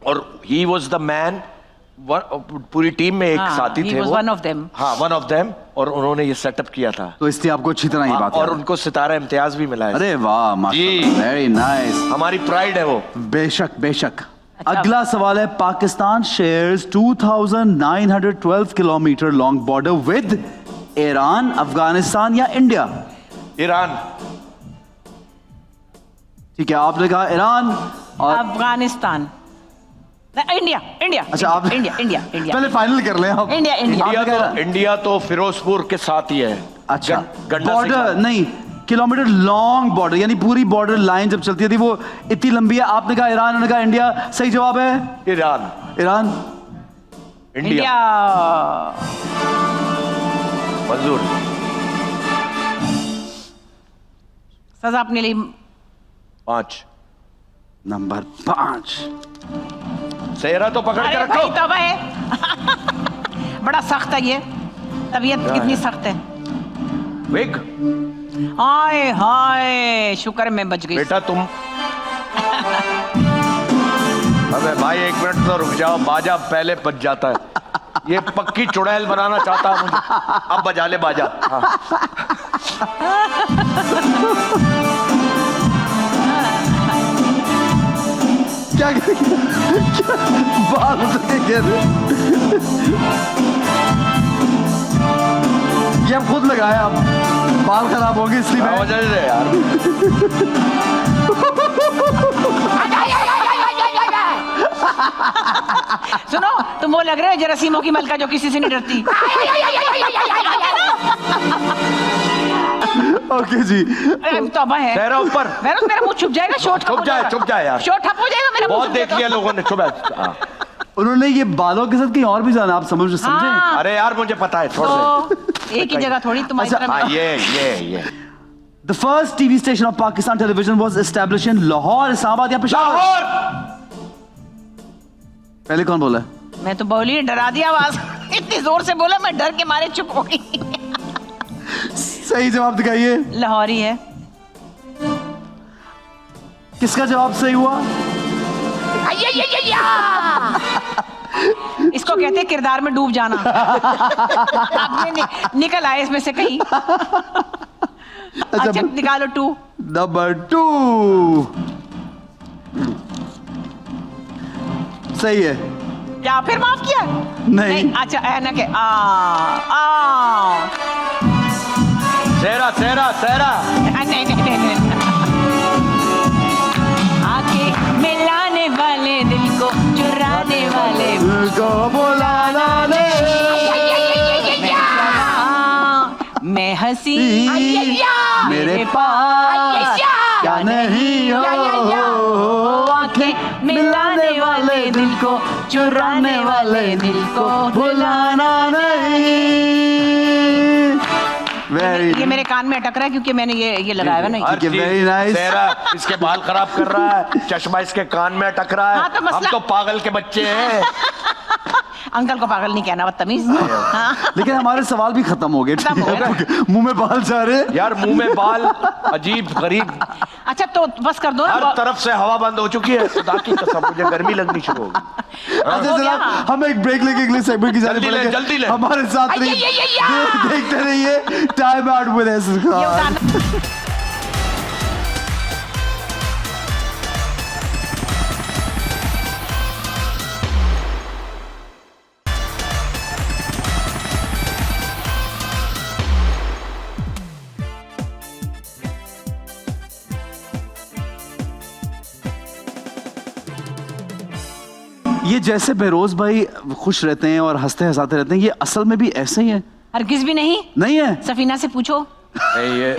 और ही वॉज द मैन। पूरी टीम में एक साथी थे वो, वन ऑफ देम। हाँ, वन ऑफ देम। और उन्होंने ये सेटअप किया था, तो इसलिए आपको अच्छी तरह ये बात और याद है। उनको सितारा इम्तियाज भी मिला है। अरे वाह माशाल्लाह, वेरी नाइस। हमारी प्राइड है वो। बेशक बेशक। अगला सवाल है, Pakistan shares 2912 kilometre long border with Iran, Afghanistan या इंडिया? ईरान। ठीक है, आपने कहा ईरान और अफगानिस्तान। India India. अच्छा, आप इंडिया इंडिया इंडिया। पहले फाइनल कर लें आप। India India. इंडिया तो फिरोजपुर के साथ ही है। अच्छा, गंडा बॉर्डर नहीं, किलोमीटर लॉन्ग बॉर्डर, यानी पूरी बॉर्डर लाइन जब चलती थी वो इतनी लंबी है। आपने कहा ईरान, उन्होंने कहा इंडिया। सही जवाब है ईरान। ईरान। इंडिया मंजूर। सजा अपने लिए 5। नंबर 5। सेहरा तो पकड़ के अरे रखो। भाई तौबा है। बड़ा सख्त है ये, तबीयत कितनी सख्त है। विग। हाय हाय, शुक्र मैं बच गई। बेटा तुम अबे भाई 1 मिनट तो रुक जाओ, बाजा पहले बज जाता है। ये पक्की चुड़ैल बनाना चाहता है मुझे। अब बजा ले बाजा। हाँ। क्या बाल ये आप खुद लगाए, आप बाल खराब होंगे इसलिए मैं बजा ले यार। सुनो, तुम वो लग रहे हो जरासीमों की मलका जो किसी से नहीं डरती। ओके जी। तौबा है। सेहरा ऊपर। मेरा मुंह छुप जाएगा, शो ठप हो जाएगा। चुप जाए यार। शो ठप हो जाएगा मेरा मुंह बहुत छुप देख जाएगा। लिया लोगों ने। चुप है। हाँ। उन्होंने ये बालों के साथ कहीं और भी जाना, आप समझ समझे? हाँ। अरे यार मुझे पता है, छोड़ दे। तो एक ही जगह थोड़ी तुम्हारी अच्छा, तरफ। हाँ, ये The first TV station of Pakistan television was established in Lahore, Islamabad या पेशावर? लाहौर। पहले कौन बोला? मैं तो बोली, डरा दिया आवाज। इतनी जोर से बोला, मैं डर के मारे चुप हो गई। सही जवाब दिखाइए। लाहौर ही है। किसका जवाब सही हुआ? इसको कहते हैं किरदार में डूब जाना। आपने निकल आए इसमें से कहीं। अच्छा निकालो 2। नंबर 2 सही है। क्या फिर माफ किया? नहीं। अच्छा ऐना के आ सेहरा सेहरा सेहरा। नहीं। आके मिलाने वाले दिल को चुराने वाले को बुलाना ले, मैं हंसी मेरे पास क्या नहीं हो, आंखें मिलाने वाले दिल को चुराने वाले दिल को बुलाना नहीं। ये मेरे कान में अटक रहा है क्योंकि मैंने ये लगाया हुआ ना। ठीक है, very nice। सेहरा इसके बाल खराब कर रहा है, चश्मा इसके कान में अटक रहा है। हाँ, तो हम तो पागल के बच्चे हैं। अंकल को पागल नहीं कहना, बदतमीज। हाँ। लेकिन हमारे सवाल भी खत्म हो गए। खत्म हो गए। मुंह में बाल जा रहे हैं। यार मुंह में बाल अजीब गरीब, अच्छा तो बस कर दो ना। हर तरफ से हवा बंद हो चुकी है। खुदा की कसम मुझे गर्मी लगनी शुरू हो गई। अच्छा हो जनाब, गया। हम एक ब्रेक लेके अगले सेगमेंट की जाने जल्दी ले, पड़ेंगे। जल्दी ले। हमारे साथ रहिए, देखते रहिए टाइम आउट विद एहसन ये खान। उतारना। ये जैसे बेरोज भाई खुश रहते हैं और हंसते हंसाते रहते हैं, ये असल में भी ऐसे ही है? हरगिज भी नहीं। नहीं है? सफीना से पूछो। नहीं, ये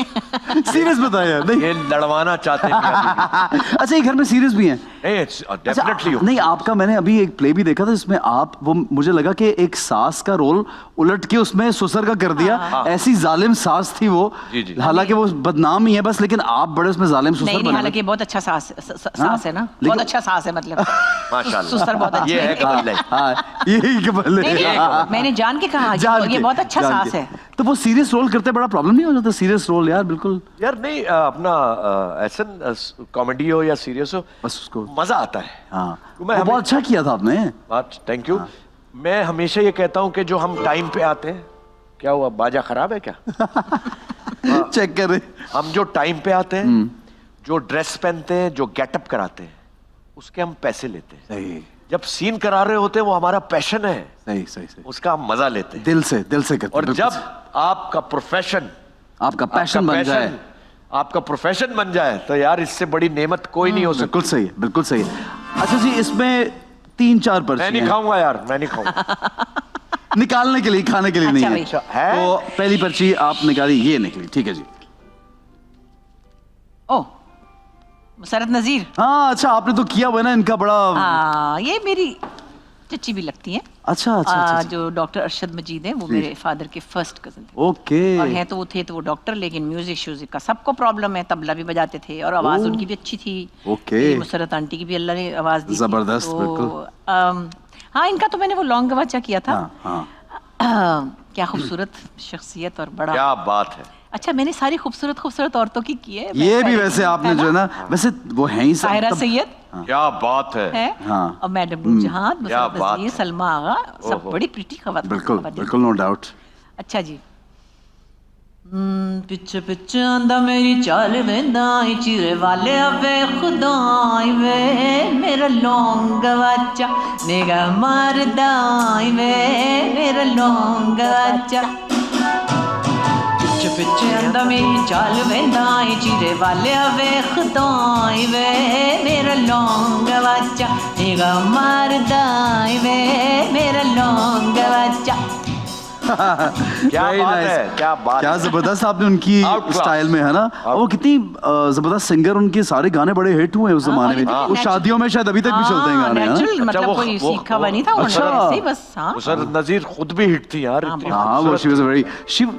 सीरियस बताया नहीं। ये लड़वाना चाहते हैं। अच्छा, ये घर में सीरियस भी हैं? डेफिनेटली नहीं, आपका मैंने अभी एक प्ले भी देखा था जिसमें आप वो मुझे लगा कि एक सास का रोल उलट के उसमें ससुर का कर दिया। ऐसी जालिम सास थी वो, जी, जी। हालांकि वो बदनाम ही है बस, लेकिन आप बड़े उसमें जालिम ससुर नहीं, बने। हालांकि बहुत अच्छा सास है ना, बहुत अच्छा सास है मतलब। माशाल्लाह। सुसर बहुत अच्छा ये है कबल है। हाँ, यही कबल नहीं, है। नहीं, मैंने जान के कहा जान ये के, बहुत अच्छा जान सास के। है। तो वो सीरियस रोल करते बड़ा प्रॉब्लम नहीं हो जाता? सीरियस रोल यार बिल्कुल यार नहीं, अपना ऐसा कॉमेडी हो या सीरियस हो, बस उसको मजा आता है। हाँ, तो मैं वो बहुत अच्छा किया था आपने। बात, थैंक यू। मैं हमेशा ये कहता हूँ कि जो हम टाइम पे आते हैं, क्या हुआ, बाजा खराब है क्या? चेक कर रहे। हम जो टाइम पे आते हैं, जो ड्रेस पहनते हैं, जो गेटअप कराते हैं, उसके हम पैसे लेते हैं। सही जब सीन करा रहे होते हैं वो हमारा पैशन है, सही सही सही, उसका हम मजा लेते हैं। दिल से करते। और बिल्कुल जब सही। आपका प्रोफेशन, आपका पैशन बन जाए, आपका प्रोफेशन बन जाए, तो यार इससे बड़ी नेमत कोई नहीं हो सकती। बिल्कुल सही है, बिल्कुल सही है। अच्छा जी, इसमें 3-4 पर्ची मैं नहीं हैं। खाऊंगा यार, मैं नहीं खाऊंगा। निकालने के लिए, खाने के लिए अच्छा नहीं भाई। है। है? तो पहली पर्ची आप निकाली, ये निकली, ठीक है जी। ओ, मुसरत नजीर। हाँ अच्छा, आपने तो किया हुआ है ना इनका बड़ा। हाँ, ये मेरी चच्ची भी लगती है। अच्छा अच्छा अच्छा, अच्छा। जो डॉक्टर अरशद मजीद है, वो जी। मेरे फादर के फर्स्ट कजन थे। ओके। और हैं तो वो डॉक्टर, लेकिन म्यूजिक श्यूजिक का सबको प्रॉब्लम है, तबला भी बजाते थे और आवाज ओह। उनकी भी अच्छी थी। ओके। ये मुसरत आंटी की भी अल्लाह ने आवाज दी थी। जबरदस्त, तो, बिल्कुल। हाँ, इनका तो मैंने वो लॉन्ग गवाचा किया था। हाँ हाँ, क्या खूबसूरत शख्सियत और बड़ा। क्या बात है। अच्छा, मैंने सारी खूबसूरत औरतों की है। ये भी वैसे आपने जो है ना, वैसे वो है ही सब साहिरा तब- सैयद क्या बात है। है, हाँ। और मैडम नूरजहां, क्या मुसरत बात नज़ीर, है। सलमा आगा, सब ओहो। बड़ी प्रीटी खवातीन। बिल्कुल बिल्कुल, नो डाउट। अच्छा जी। पिछे पिछे आंदा मेरी चाल वेंदा, चिरे वाले अवे खुदाई वे, मेरा लौंग गवाचा निगाह मारदाई वे, मेरा लौंग गवाचा। पिछे पिछे आंदा मेरी चाल वेंदा, चिरे वाले अवे खुदाई वे, मेरा लौंग गवाचा निगाह मारदाई वे, मेरा लौंग गवाचा। क्या Very बात nice. है, क्या बात क्या है। जबरदस्त आपने उनकी Out class. स्टाइल में, है ना। वो कितनी जबरदस्त सिंगर, उनके सारे गाने बड़े हिट हुए उस जमाने में। हाँ। वो शादियों में शायद अभी तक भी चलते हैं गाने, है ना? नेचुरल, अच्छा, मतलब कोई सीखा हुआ नहीं था उन्होंने, अच्छा। ऐसे ही बस। हाँ, मुसरत नजीर खुद भी हिट थी यार, इतनी हाँ, वो she was a very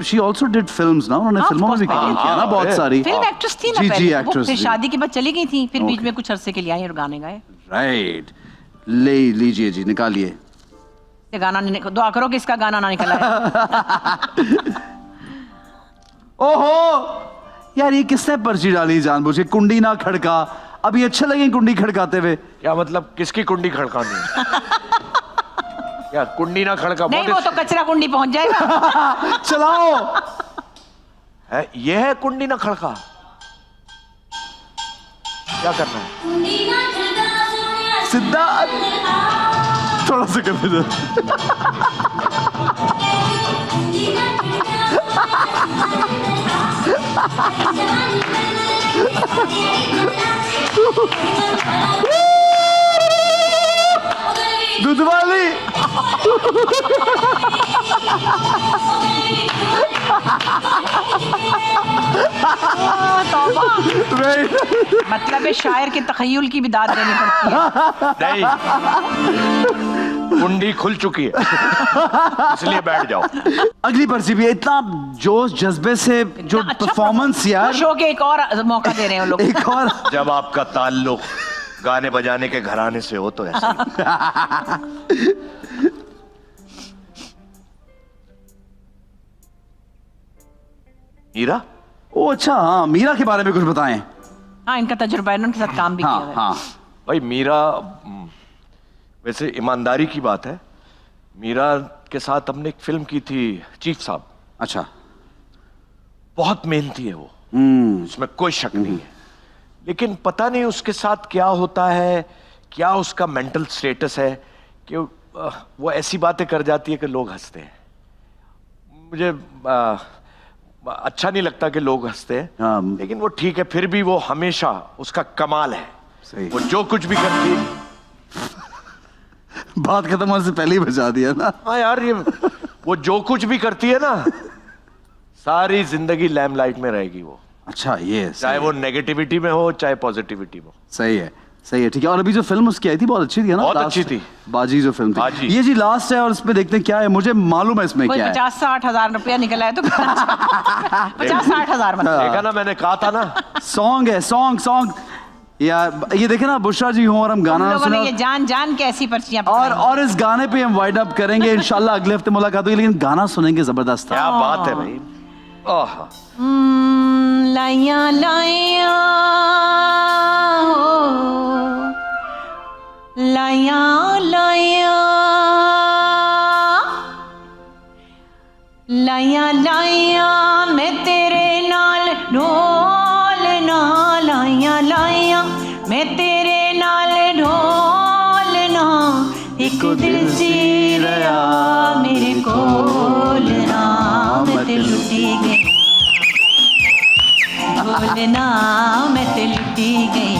she also did films ना, उन्होंने हाँ, फिल्मों में भी of course, काम किया ना बहुत सारी। फिल्म एक्ट्रेस थी ना जी, पहले, जी, वो actress, फिर जी। शादी के बाद चली गई थी, फिर बीच Okay. में कुछ अरसे के लिए आई और गाने गाए। राइट, ले लीजिए जी, निकालिए। ये गाना नहीं, दुआ करो कि इसका गाना ना निकला है। ओहो यार, ये किसने पर्ची डाली जानबूझ के? कुंडी ना खड़का, अभी अच्छे लगे कुंडी खड़काते हुए। क्या मतलब, किसकी कुंडी खड़कानी है? क्या कुंडी ना खड़का? नहीं, वो तो कचरा कुंडी पहुंच जाएगा। चलाओ। है, ये है कुंडी ना खड़का। क्या करना है? सीधा थोड़ा सा कर दो। दूध वाली। Right. मतलब है शायर के तखय्युल की भी दाद देनी पड़ती है। नहीं, कुंडी खुल चुकी है, इसलिए बैठ जाओ। अगली पर्ची भी है, इतना जोश जज्बे से जो इतना अच्छा परफॉर्मेंस यार। शो के एक और मौका दे रहे हैं वो लोग। एक और जब आपका ताल्लुक गाने बजाने के घराने से हो तो ऐसा ही। मीरा? ओ अच्छा, हाँ, मीरा के बारे में कुछ बताएं। हाँ, इनका तजुर्बा है, उनके साथ काम भी किया हाँ हुआ है। हाँ, भाई मीरा, वैसे ईमानदारी की बात है, मीरा के साथ हमने एक फिल्म की थी, चीफ साहब। अच्छा। बहुत मेहनती है वो, उसमें कोई शक नहीं है, लेकिन पता नहीं उसके साथ क्या होता है, क्या उसका मेंटल स्टेटस है कि वो ऐसी बातें कर जाती है कि लोग हंसते हैं। मुझे अच्छा नहीं लगता कि लोग हंसते हैं, हाँ। लेकिन वो ठीक है, फिर भी वो हमेशा, उसका कमाल है, सही। वो जो कुछ भी करती है। बात खत्म होने से पहले ही बजा दिया ना। हाँ यार, ये वो जो कुछ भी करती है ना, सारी जिंदगी लैम्पलाइट में रहेगी वो, अच्छा, ये चाहे वो नेगेटिविटी में हो चाहे पॉजिटिविटी में हो। सही है, सही है, ठीक है। और अभी जो फिल्म उसकी आई थी बहुत अच्छी थी है ना? बहुत Last- अच्छी थी। बाजी जो फिल्म बाजी। थी, ये जी लास्ट है और इसमें देखते हैं क्या है। मुझे मालूम है इसमें कोई क्या है। 50-60 हजार रुपया निकला है तो 50-60 हजार मतलब देखा ना, मैंने कहा था ना। सॉन्ग है, सॉन्ग यार। ये देखे ना, बुशरा जी हो और हम तुम गाना लोगों ने सुना, ये जान जान के ऐसी पर्चियां और इस गाने पे हम वाइड अप करेंगे इंशाल्लाह। अगले हफ्ते मुलाकात होगी, लेकिन गाना सुनेंगे जबरदस्त था। क्या बात है भाई। आहा। लाइया लाइया लाइया लाइया लाइया लाइया मैं तेरे नाल ढोलना, लाइया लाइया मैं तेरे नाल ढोलना, एक दिल सी रहा मेरे कोल ना, मैं ते लुटी गई ढोलना, मैं ते लुटी गई